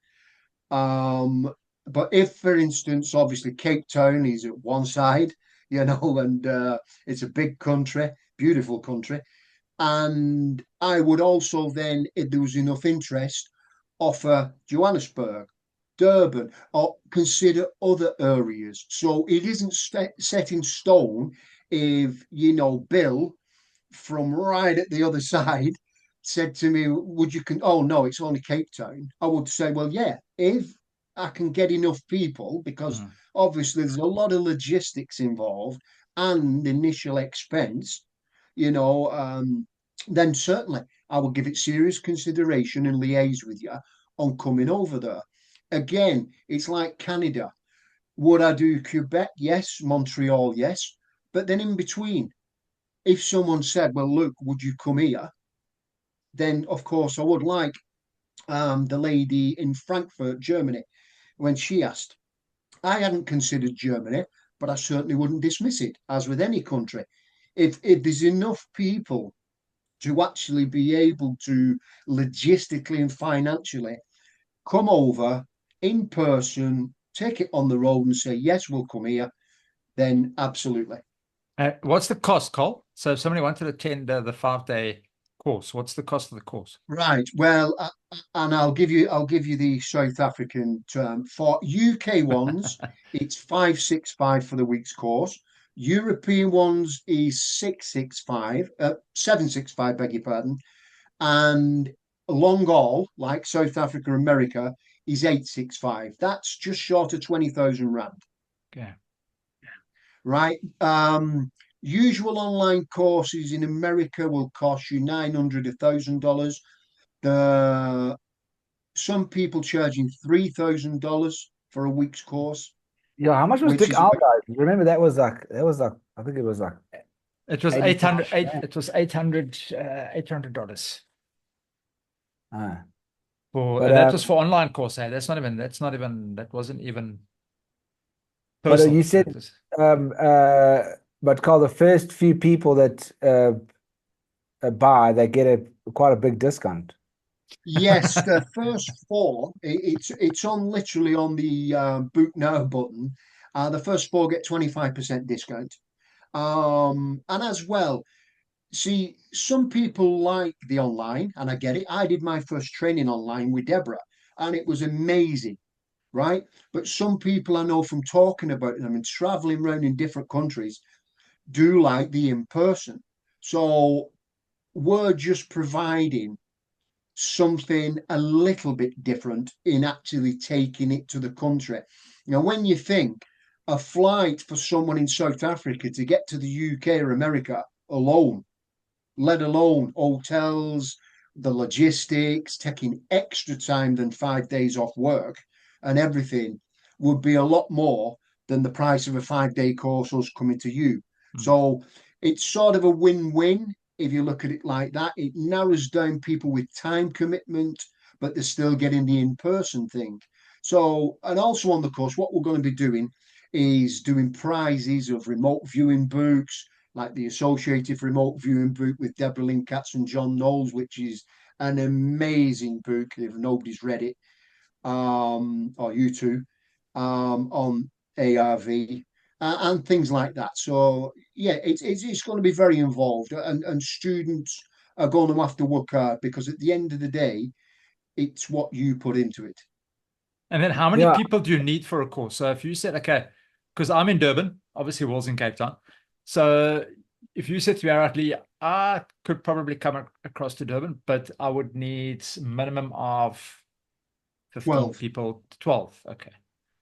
But if, for instance, obviously Cape Town is at one side, you know, and it's a big country, beautiful country. And I would also then, if there was enough interest, offer Johannesburg, Durban, or consider other areas. So it isn't set in stone if, you know, Bill from right at the other side said to me, would you oh no, it's only Cape Town. I would say, well, yeah, if I can get enough people, because obviously there's a lot of logistics involved and initial expense, you know, then certainly I will give it serious consideration and liaise with you on coming over there. Again, it's like Canada. Would I do Quebec? Yes. Montreal? Yes. But then in between, if someone said, well, look, would you come here? Then, of course, I would, like the lady in Frankfurt, Germany, when she asked. I hadn't considered Germany, but I certainly wouldn't dismiss it, as with any country. If there's enough people to actually be able to logistically and financially come over in person, take it on the road and say, yes, we'll come here, then absolutely. What's the cost, Cole? So if somebody wanted to attend the 5-day course, what's the cost of the course? Right. Well, and I'll give you the South African term. For UK ones, it's 565 for the week's course. European ones is 765, beg your pardon. And long haul, like South Africa, America, is 865. That's just short of 20,000 rand. Okay. Right. Usual online courses in America will cost you $900, $1,000. Some people charging $3,000 for a week's course, Yeah, how much was which Dick is Aldi's? Remember that was like I think it was like It was 80 it was $800 for but that was for online course. That wasn't even but personal. you said but Carl, the first few people that buy, they get quite a big discount. yes, the first four. It's on literally on the book now button. The first four get 25% discount. And as well, see, some people like the online, and I get it. I did my first training online with Deborah, and it was amazing, right? But some people I know from talking about them and traveling around in different countries do like the in person. So we're just providing something a little bit different in actually taking it to the country. Now, when you think a flight for someone in South Africa to get to the UK or America alone, let alone hotels, the logistics, taking extra time than 5 days off work and everything, would be a lot more than the price of a 5-day course us coming to you. So it's sort of a win-win if you look at it like that. It narrows down people with time commitment, but they're still getting the in-person thing. So, and also on the course, what we're going to be doing is doing prizes of remote viewing books, like the Associated Remote Viewing book with Deborah Lynn Katz and John Knowles, which is an amazing book if nobody's read it, or you two, on ARV, and things like that. So yeah, it's going to be very involved, and students are going to have to work hard, because at the end of the day, it's what you put into it. And then how many Yeah. people do you need for a course? So if you said, okay, because I'm in Durban, obviously Will's in Cape Town. So if you said to me, all right, Lee, I could probably come across to Durban, but I would need minimum of 15 12. people, 12. Okay.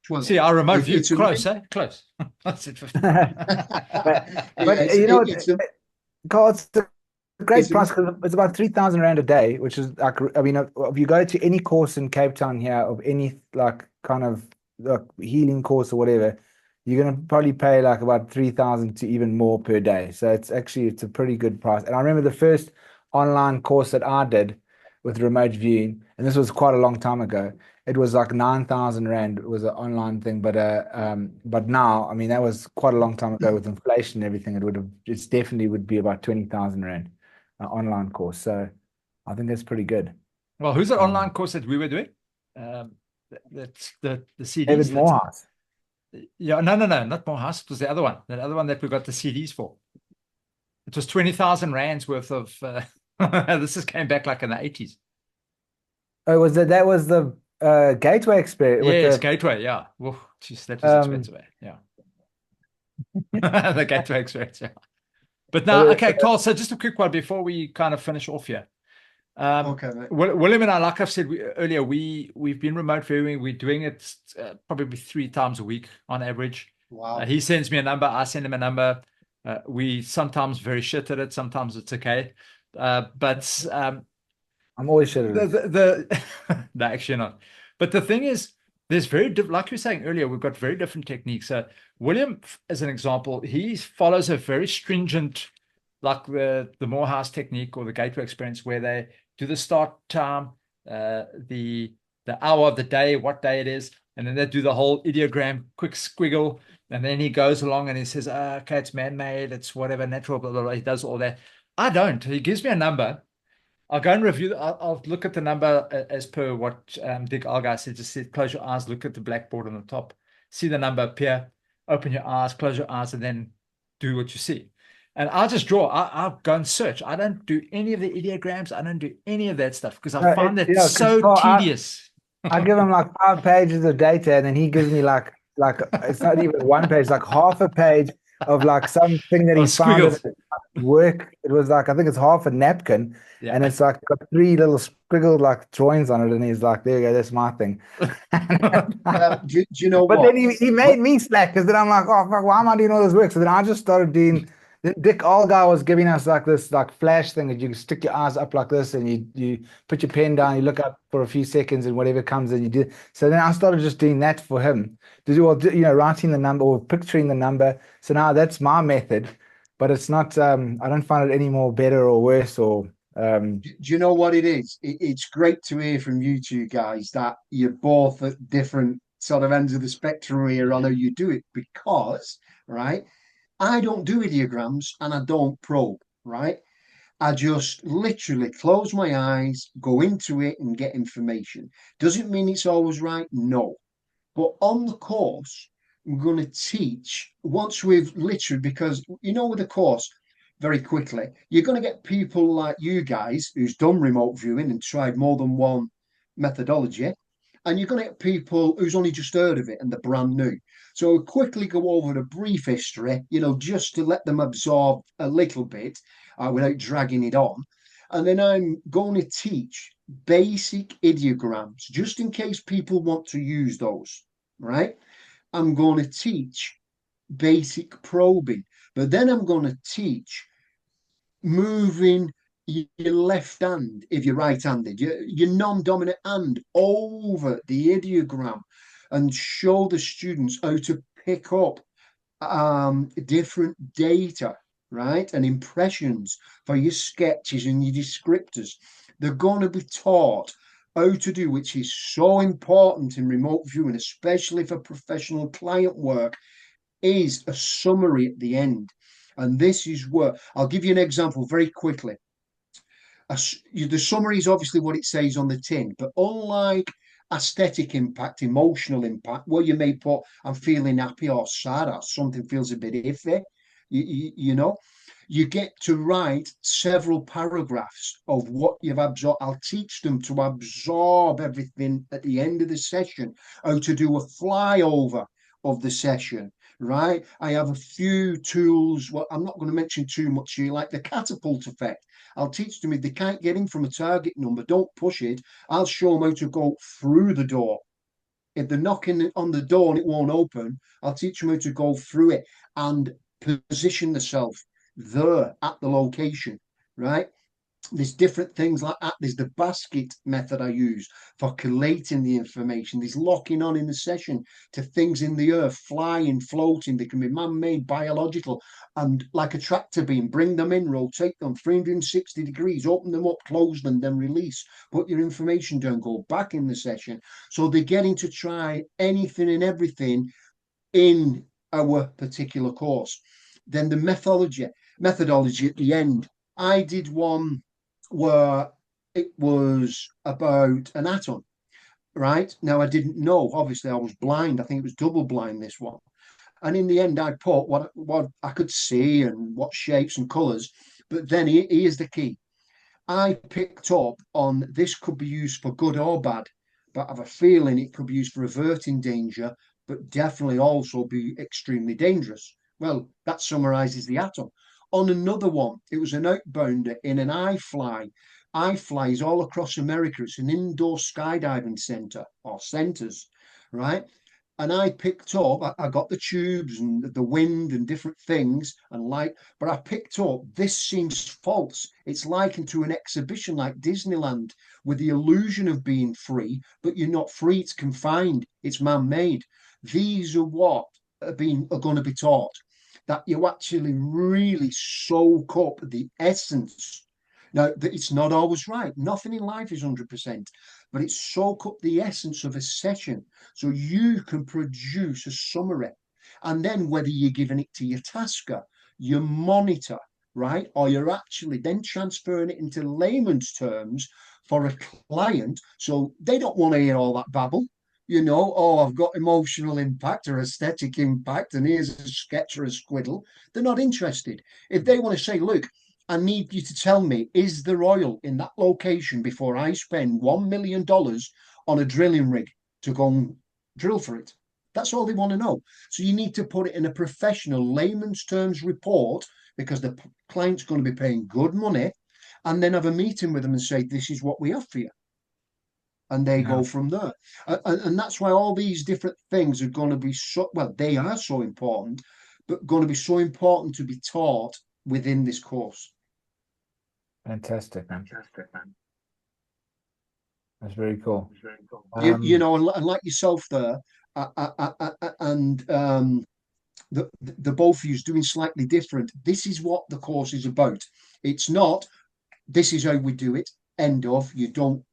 12. See, our remote view, It's a close, eh? Close. I said 15. But you know, Carl, it's a great price because it's about 3,000 Rand a day, which is like, I mean, if you go to any course in Cape Town here of any like kind of like healing course or whatever, you're gonna probably pay like about 3,000 to even more per day. So it's a pretty good price. And I remember the first online course that I did with remote viewing, and this was quite a long time ago. It was like 9,000 Rand was an online thing, but now, I mean, that was quite a long time ago with inflation and everything. It's definitely would be about 20,000 Rand online course. So I think that's pretty good. Well, who's that online course that we were doing? That's the CDs. David Morehouse. Yeah, no, not Morehouse. It was the other one. That other one that we got the CDs for. It was 20,000 Rands worth of. This is came back like in the 80s. Oh, was that was the Gateway experience? Yes, Gateway. Yeah. Whoa, geez, that was expensive. Yeah. The Gateway experience. Yeah. But now, okay, Carl. So just a quick one before we kind of finish off here. Okay, mate. Willaim and I, like I've said earlier, we've been remote viewing. We're doing it probably 3 times a week on average. Wow. He sends me a number, I send him a number. We sometimes very shit at it, sometimes it's okay. But I'm always shit at it. No, actually not. But the thing is, there's like you were saying earlier, we've got very different techniques. So Willaim, as an example, he follows a very stringent, like the Morehouse technique or the Gateway experience, where they do the start time, the hour of the day, what day it is. And then they do the whole ideogram, quick squiggle. And then he goes along and he says, okay, it's man-made, it's whatever, natural, blah, blah, blah. He does all that. I don't. He gives me a number. I'll go and review. I'll look at the number as per what Dick Algar said. Just said, close your eyes, look at the blackboard on the top, see the number appear, open your eyes, close your eyes, and then do what you see. And I'll just draw. I'll go and search. I don't do any of the ideograms. I don't do any of that stuff because I find that so tedious. I give him like 5 pages of data, and then he gives me like it's not even 1 page, like half a page of like something that he found at work. It was like, I think it's half a napkin, and it's like got 3 little scriggled like drawings on it, and he's like, there you go, that's my thing. Do you know but what? then he made me slack, because then I'm like, oh fuck, why am I doing all this work? So then I just started doing. Dick Algar was giving us like this like flash thing that you stick your eyes up like this, and you put your pen down, you look up for a few seconds, and whatever comes, and you do. So then I started just doing that for him to do, writing the number or picturing the number. So now that's my method, but it's not. I don't find it any more better or worse or. Do you know what it is? It's great to hear from you two guys that you're both at different sort of ends of the spectrum here on how you do it, because, right, I don't do ideograms and I don't probe, right? I just literally close my eyes, go into it and get information. Doesn't mean it's always right, no. But on the course, I'm going to teach once we've literally, because with the course, very quickly, you're going to get people like you guys who's done remote viewing and tried more than one methodology. And you're going to get people who's only just heard of it and they're brand new. So we'll quickly go over the brief history, just to let them absorb a little bit without dragging it on. And then I'm going to teach basic ideograms, just in case people want to use those, right? I'm going to teach basic probing, but then I'm going to teach moving your left hand, if you're right-handed, your non-dominant hand over the ideogram, and show the students how to pick up different data, right, and impressions for your sketches and your descriptors. They're going to be taught how to do, which is so important in remote viewing, especially for professional client work, is a summary at the end. And this is where I'll give you an example very quickly. The summary is obviously what it says on the tin, but unlike aesthetic impact, emotional impact, where you may put, I'm feeling happy or sad or something feels a bit iffy, you get to write several paragraphs of what you've absorbed. I'll teach them to absorb everything at the end of the session, how to do a flyover of the session, right? I have a few tools. Well, I'm not going to mention too much here, like the catapult effect. I'll teach them if they can't get in from a target number, don't push it. I'll show them how to go through the door. If they're knocking on the door and it won't open, I'll teach them how to go through it and position themselves there at the location, right? There's different things like that. There's the basket method I use for collating the information. There's locking on in the session to things in the earth, flying, floating. They can be man-made, biological, and like a tractor beam, bring them in, rotate them 360 degrees, open them up, close them, then release. Put your information down, go back in the session. So they're getting to try anything and everything in our particular course. Then the methodology at the end. I did one where it was about an atom, right? Now, I didn't know. Obviously, I was blind. I think it was double blind, this one. And in the end, I put what I could see and what shapes and colours. But then here's the key. I picked up on this could be used for good or bad, but I have a feeling it could be used for averting danger, but definitely also be extremely dangerous. Well, that summarises the atom. On another one, it was an outbounder in an iFly. iFly is all across America. It's an indoor skydiving center or centers, right? And I picked up, I got the tubes and the wind and different things and light, but I picked up, this seems false. It's likened to an exhibition like Disneyland with the illusion of being free, but you're not free. It's confined. It's man-made. These are what are going to be taught, that you actually really soak up the essence. Now, it's not always right. Nothing in life is 100%, but it soak up the essence of a session so you can produce a summary. And then whether you're giving it to your tasker, your monitor, right, or you're actually then transferring it into layman's terms for a client, so they don't want to hear all that babble. Oh, I've got emotional impact or aesthetic impact, and here's a sketch or a squiddle. They're not interested. If they want to say, look, I need you to tell me, is there oil in that location before I spend $1 million on a drilling rig to go and drill for it? That's all they want to know. So you need to put it in a professional layman's terms report, because the client's going to be paying good money, and then have a meeting with them and say, this is what we offer you. And they go from there. And that's why all these different things are going to be they are so important, but going to be so important to be taught within this course. Fantastic, man. That's very cool. And like yourself there, and the both of you is doing slightly different. This is what the course is about. It's not, this is how we do it, end of. You don't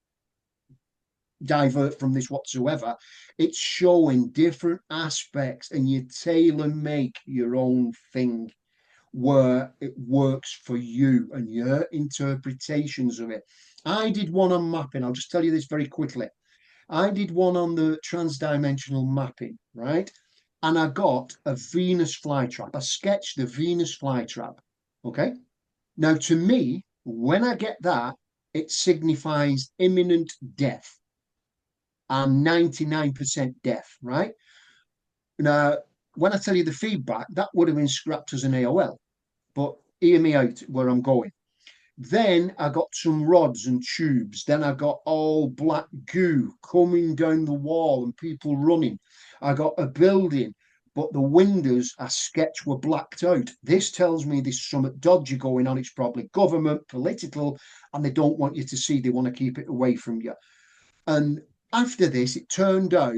divert from this whatsoever. It's showing different aspects, and you tailor make your own thing where it works for you and your interpretations of it. I did one on mapping. I'll just tell you this very quickly. I did one on the transdimensional mapping, right? And I got a Venus flytrap. I sketched the Venus flytrap. Okay. Now, to me, when I get that, it signifies imminent death. I'm 99% death, right? Now, when I tell you the feedback, that would have been scrapped as an AOL. But hear me out where I'm going. Then I got some rods and tubes. Then I got all black goo coming down the wall and people running. I got a building, but the windows I sketched were blacked out. This tells me there's something dodgy going on. It's probably government, political, and they don't want you to see. They want to keep it away from you. And after this, it turned out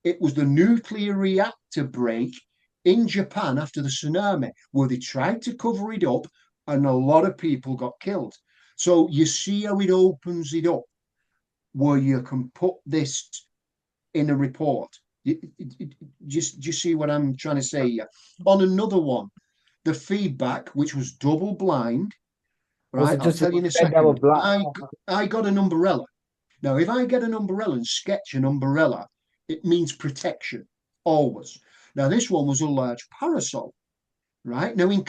it was the nuclear reactor break in Japan after the tsunami, where they tried to cover it up and a lot of people got killed. So you see how it opens it up, where you can put this in a report. Just see what I'm trying to say here. On another one, the feedback, which was double blind, right? I'll tell you in a second. I got an umbrella. Now, if I get an umbrella and sketch an umbrella, it means protection, always. Now, this one was a large parasol, right? Now, in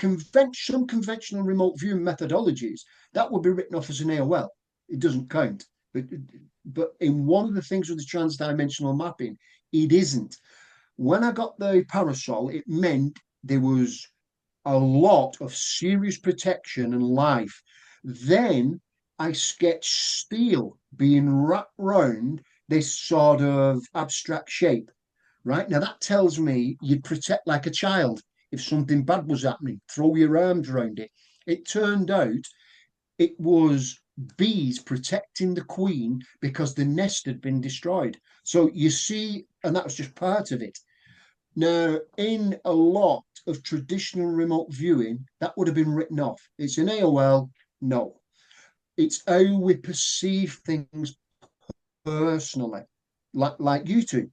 some conventional remote viewing methodologies, that would be written off as an AOL. It doesn't count. But in one of the things with the transdimensional mapping, it isn't. When I got the parasol, it meant there was a lot of serious protection and life. Then I sketched steel being wrapped round this sort of abstract shape, right? Now that tells me you'd protect like a child. If something bad was happening, throw your arms around it. It turned out it was bees protecting the queen because the nest had been destroyed. So you see, and that was just part of it. Now, in a lot of traditional remote viewing, that would have been written off. It's an AOL, no. It's how we perceive things personally, like you two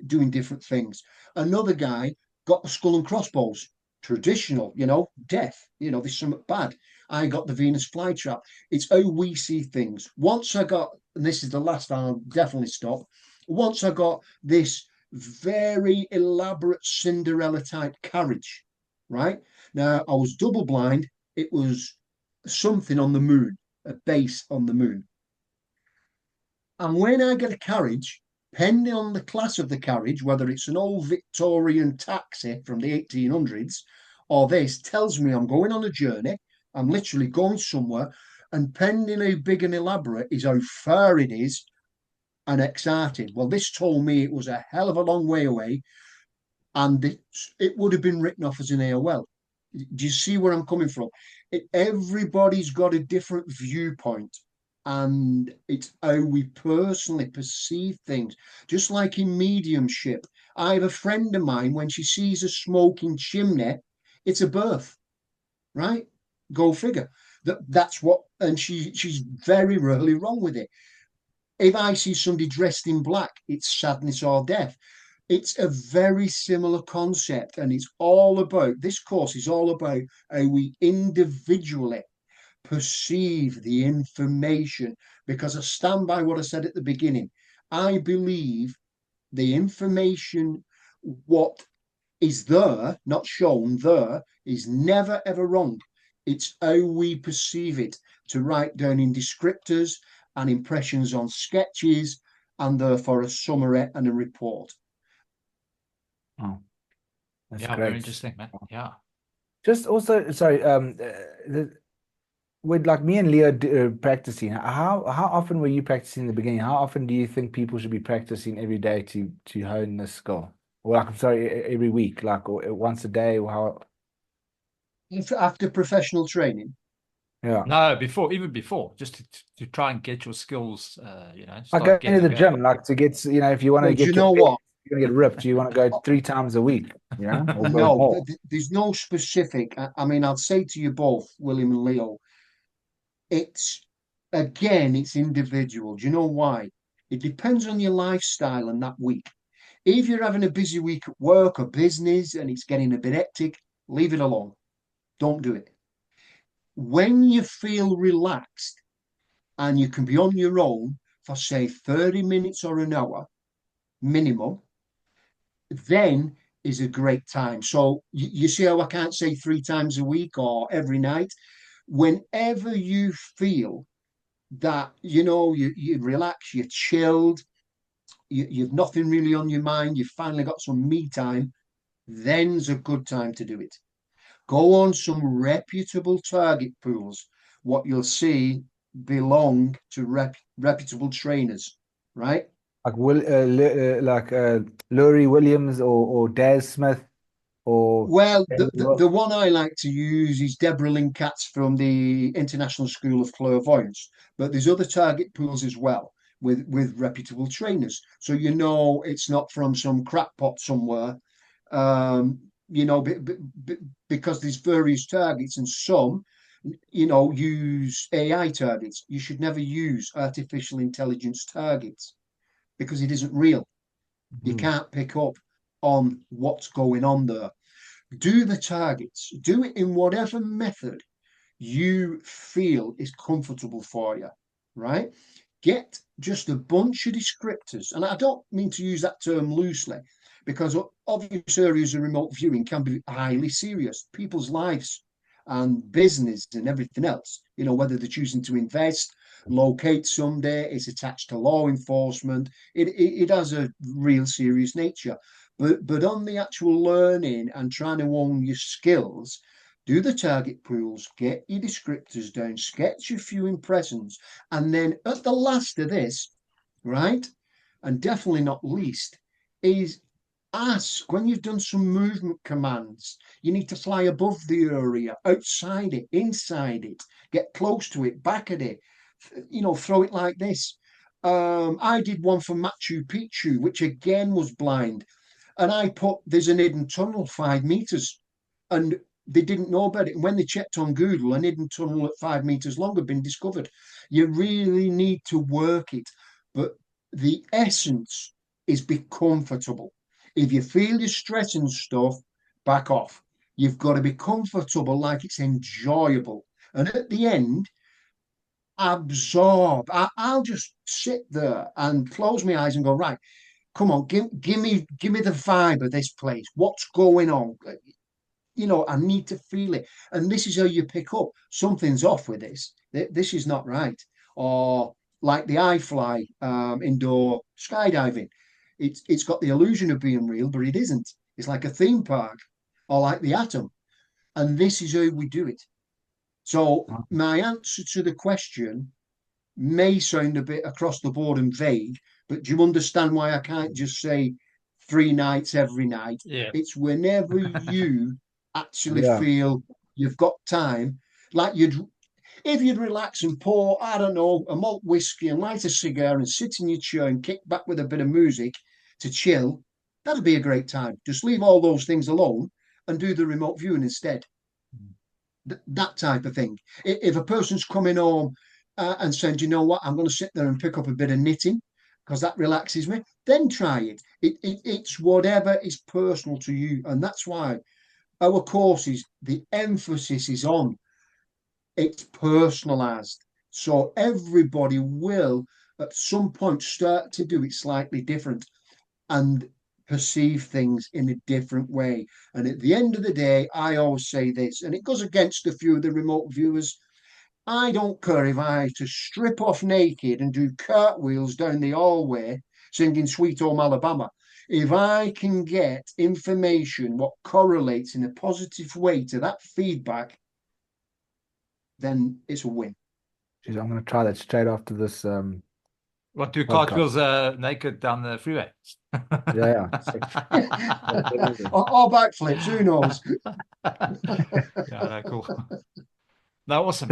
doing different things. Another guy got the skull and crossbows, traditional, death, there's something bad. I got the Venus flytrap. It's how we see things. Once I got, and this is the last, I'll definitely stop. Once I got this very elaborate Cinderella type carriage, right? Now, I was double blind. It was something on the moon, a base on the moon. And when I get a carriage, depending on the class of the carriage, whether it's an old Victorian taxi from the 1800s or this, tells me I'm going on a journey. I'm literally going somewhere. And depending how big and elaborate is how far it is and exciting. Well, this told me it was a hell of a long way away, and it would have been written off as an AOL. Do you see where I'm coming from? Everybody's got a different viewpoint, and it's how we personally perceive things. Just like in mediumship, I have a friend of mine, when she sees a smoking chimney, it's a birth, right? Go figure. That's what, and she's very rarely wrong with it. If I see somebody dressed in black, it's sadness or death. It's a very similar concept, and it's all about, this course is all about how we individually perceive the information, because I stand by what I said at the beginning. I believe the information, what is there, not shown there, is never ever wrong. It's how we perceive it, to write down in descriptors and impressions on sketches, and therefore a summary and a report. Oh, that's Yeah, great. very interesting, man. Yeah. Just also, sorry, with like me and Leo practicing, how often were you practicing in the beginning? How often do you think people should be practicing every day to hone this skill? Or like, I'm sorry, every week, like, or once a day, or how? After professional training, Yeah. No, even before, just to try and get your skills, Like start going to getting the going. gym, like to get, if you want to well, do get you know what? you're gonna get ripped, you want to go 3 times a week, or go No, more. there's no specific. I mean, I'll say to you both, William and Leo, it's it's individual. Do you know why? It depends on your lifestyle and that week. If you're having a busy week at work or business and it's getting a bit hectic, leave it alone. Don't do it. When you feel relaxed and you can be on your own for, say, 30 minutes or an hour minimum, then is a great time. So you see how I can't say 3 times a week or every night. Whenever you feel that, you relax, you're chilled, you've nothing really on your mind, you've finally got some me time, then's a good time to do it. Go on some reputable target pools. What you'll see belong to reputable trainers, right? Like Lurie Williams or Daz Smith or Well, the one I like to use is Deborah Lynn Katz from the International School of Clairvoyance, but there's other target pools as well with reputable trainers. So it's not from some crackpot somewhere, because there's various targets, and some, use AI targets. You should never use artificial intelligence targets because it isn't real. You can't pick up on what's going on there. Do the targets, do it in whatever method you feel is comfortable for you, right? Get just a bunch of descriptors. And I don't mean to use that term loosely, because obvious areas of remote viewing can be highly serious. People's lives and business and everything else, whether they're choosing to invest, locate someday, it's attached to law enforcement. It has a real serious nature. But on the actual learning and trying to own your skills, do the target pools, get your descriptors down, sketch a few impressions, and then at the last of this, right, and definitely not least, is ask when you've done some movement commands. You need to fly above the area, outside it, inside it, get close to it, back at it, throw it like this. I did one for Machu Picchu, which again was blind. And I put, there's an hidden tunnel 5 meters. And they didn't know about it. And when they checked on Google, an hidden tunnel at 5 meters long had been discovered. You really need to work it. But the essence is be comfortable. If you feel you're stressing stuff, back off. You've got to be comfortable, like it's enjoyable. And at the end, absorb. I'll just sit there and close my eyes and go, right, come on, give me the vibe of this place. What's going on? I need to feel it. And this is how you pick up something's off with this. This is not right. Or like the iFly indoor skydiving. It's got the illusion of being real, but it isn't. It's like a theme park, or like the atom. And this is how we do it. So my answer to the question may sound a bit across the board and vague, but do you understand why I can't just say 3 nights every night? Yeah. It's whenever you actually Yeah. feel you've got time, like if you'd relax and pour, I don't know, a malt whiskey and light a cigar and sit in your chair and kick back with a bit of music to chill, that'd be a great time. Just leave all those things alone and do the remote viewing instead. That type of thing. If a person's coming home and saying, "Do you know what? I'm going to sit there and pick up a bit of knitting because that relaxes me," then try it. It's whatever is personal to you. And that's why our courses, the emphasis is on it's personalized. So everybody will at some point start to do it slightly different and perceive things in a different way. And at the end of the day, I always say this, and it goes against a few of the remote viewers. I don't care if I have to strip off naked and do cartwheels down the hallway singing Sweet Home Alabama. If I can get information what correlates in a positive way to that feedback, then it's a win. Jeez, I'm going to try that straight after this. What do Podcast. cartwheels naked down the freeway? Yeah. or backflips, who knows? Yeah, no, cool. No, awesome.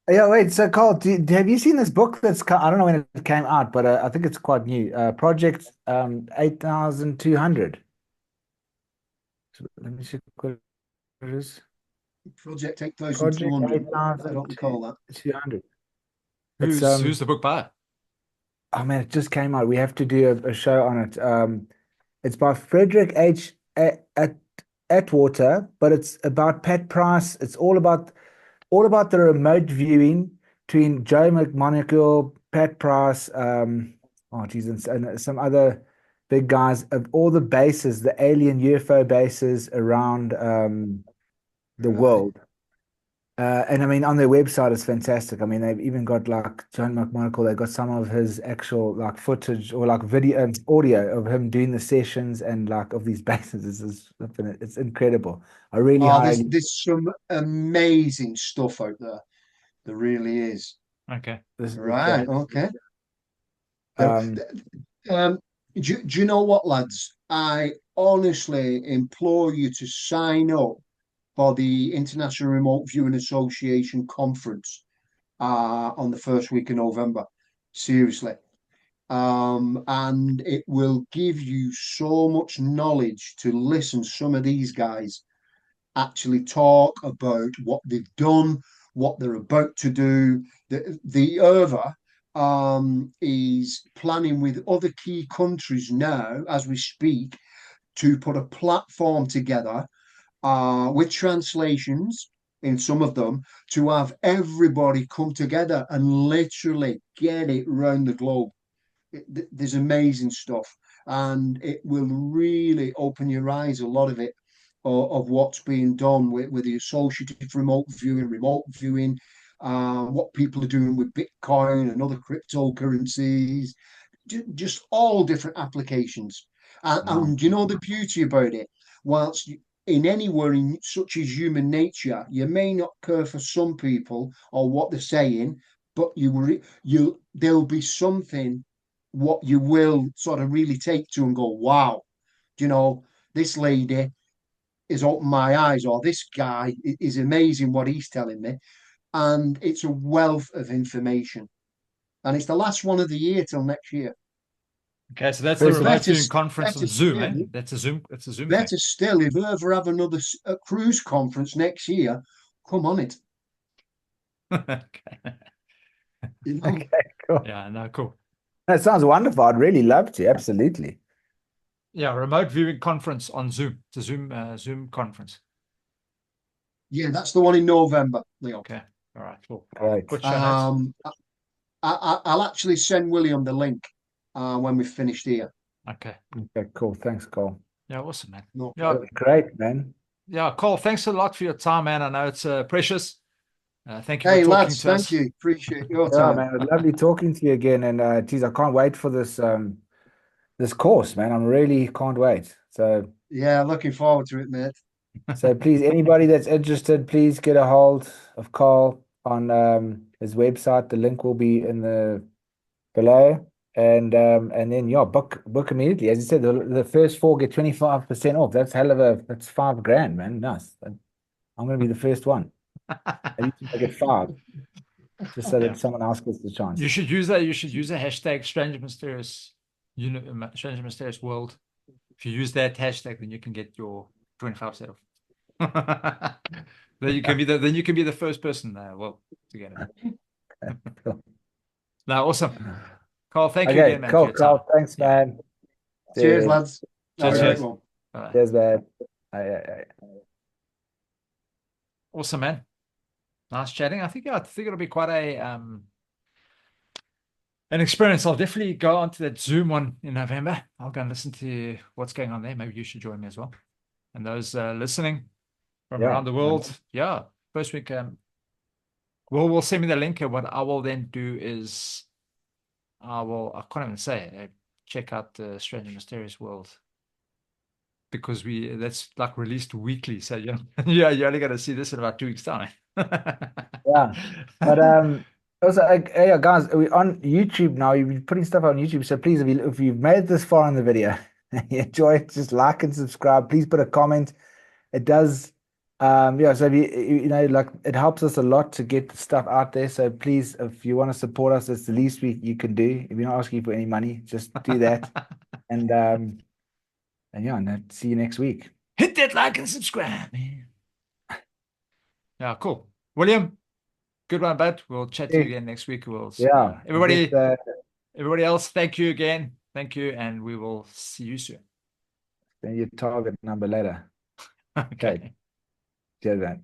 Yeah, wait. So, Carl, have you seen this book I don't know when it came out, but I think it's quite new. Project 8200. So let me see what it is. Project Project 8200. I don't recall that. 200. Who's the book by? Oh man, it just came out. We have to do a show on it. It's by Frederick H. Atwater, but it's about Pat Price. It's all about the remote viewing between Joe McMonagle, Pat Price, and some other big guys of all the bases, the alien UFO bases around the world. And I mean, on their website, it's fantastic. I mean, they've even got like John McMonagle. They've got some of his actual like footage or like video and audio of him doing the sessions and like of these bases. It's incredible. I really there's some amazing stuff out there. There really is. Okay. Right. Okay. Do you know what, lads? I honestly implore you to sign up for the International Remote Viewing Association conference on the first week of November. Seriously. And it will give you so much knowledge to listen to some of these guys actually talk about what they've done, what they're about to do. The IRVA is planning with other key countries now, as we speak, to put a platform together with translations in some of them to have everybody come together and literally get it round the globe. There's amazing stuff, and it will really open your eyes, a lot of it, of what's being done with the associative remote viewing, what people are doing with Bitcoin and other cryptocurrencies, just all different applications. And you know the beauty about it, whilst in anywhere in such as human nature, you may not care for some people or what they're saying, but there'll be something what you will sort of really take to and go, wow, you know, this lady has opened my eyes, or this guy is amazing what he's telling me. And it's a wealth of information. And it's the last one of the year till next year. Okay, so that's the remote viewing conference on Zoom, eh? That's a Zoom. It's a Zoom. Better still, if we ever have another cruise conference next year, come on it. Okay. You know? Okay, cool. Yeah, no, cool. That sounds wonderful. I'd really love to. Absolutely. Yeah, remote viewing conference on Zoom. It's a Zoom conference. Yeah, that's the one in November, Leo. Okay. All right. Cool. Great. Good show notes. I'll actually send Willaim the link when we've finished here. Okay. Okay, cool. Thanks, Cole. Yeah, awesome, man. No, Yeah, great, man. yeah, Cole, thanks a lot for your time, man. I know it's precious. Thank you for hey, talking lads, to us. thank you. Appreciate your Yeah, time. man. It's lovely talking to you again. And geez, I can't wait for this course, man. I'm really can't wait. So Yeah, looking forward to it, mate. so please, anybody that's interested, please get a hold of Carl on his website. The link will be in the below. And then yeah, book immediately. As you said, the first 4 get 25% off. That's that's $5,000, man. Nice. I'm gonna be the first one. I need to make it 5. Just so that someone else gets the chance. You should use that. You should use a hashtag Strange Mysterious Strange Mysterious World. If you use that hashtag, then you can get your 25% off. Then you can be the first person to get it. No, awesome. Carl, thank you Okay, again, man, for cool, your time. Carl. Thanks, Yeah. man. Cheers, lads. Have a Cheers. great one. Bye. Cheers, man. Aye. Awesome, man. Nice chatting. I think it'll be quite an experience. I'll definitely go onto that Zoom one in November. I'll go and listen to what's going on there. Maybe you should join me as well. And those listening from Yeah. around the world, yeah. First week, we'll send me the link, and what I will then do is I can't even say it. Check out the Strange and Mysterious World, because that's like released weekly. So you're only going to see this in about 2 weeks' time. Yeah. But also, yeah, guys, we're on YouTube now. You've been putting stuff on YouTube, so please, if you've made it this far in the video, you enjoy it, just like and subscribe. Please put a comment. It does, yeah. So if you know, like, it helps us a lot to get the stuff out there. So please, if you want to support us, it's the least you can do. If you're not asking for any money, just do that. And yeah, and see you next week. Hit that like and subscribe, man. Yeah, cool. Willaim, good one, bud. We'll chat to you again next week. Yeah. Everybody else, thank you again. Thank you, and we will see you soon. Then your target number later. Okay. Cheers, man.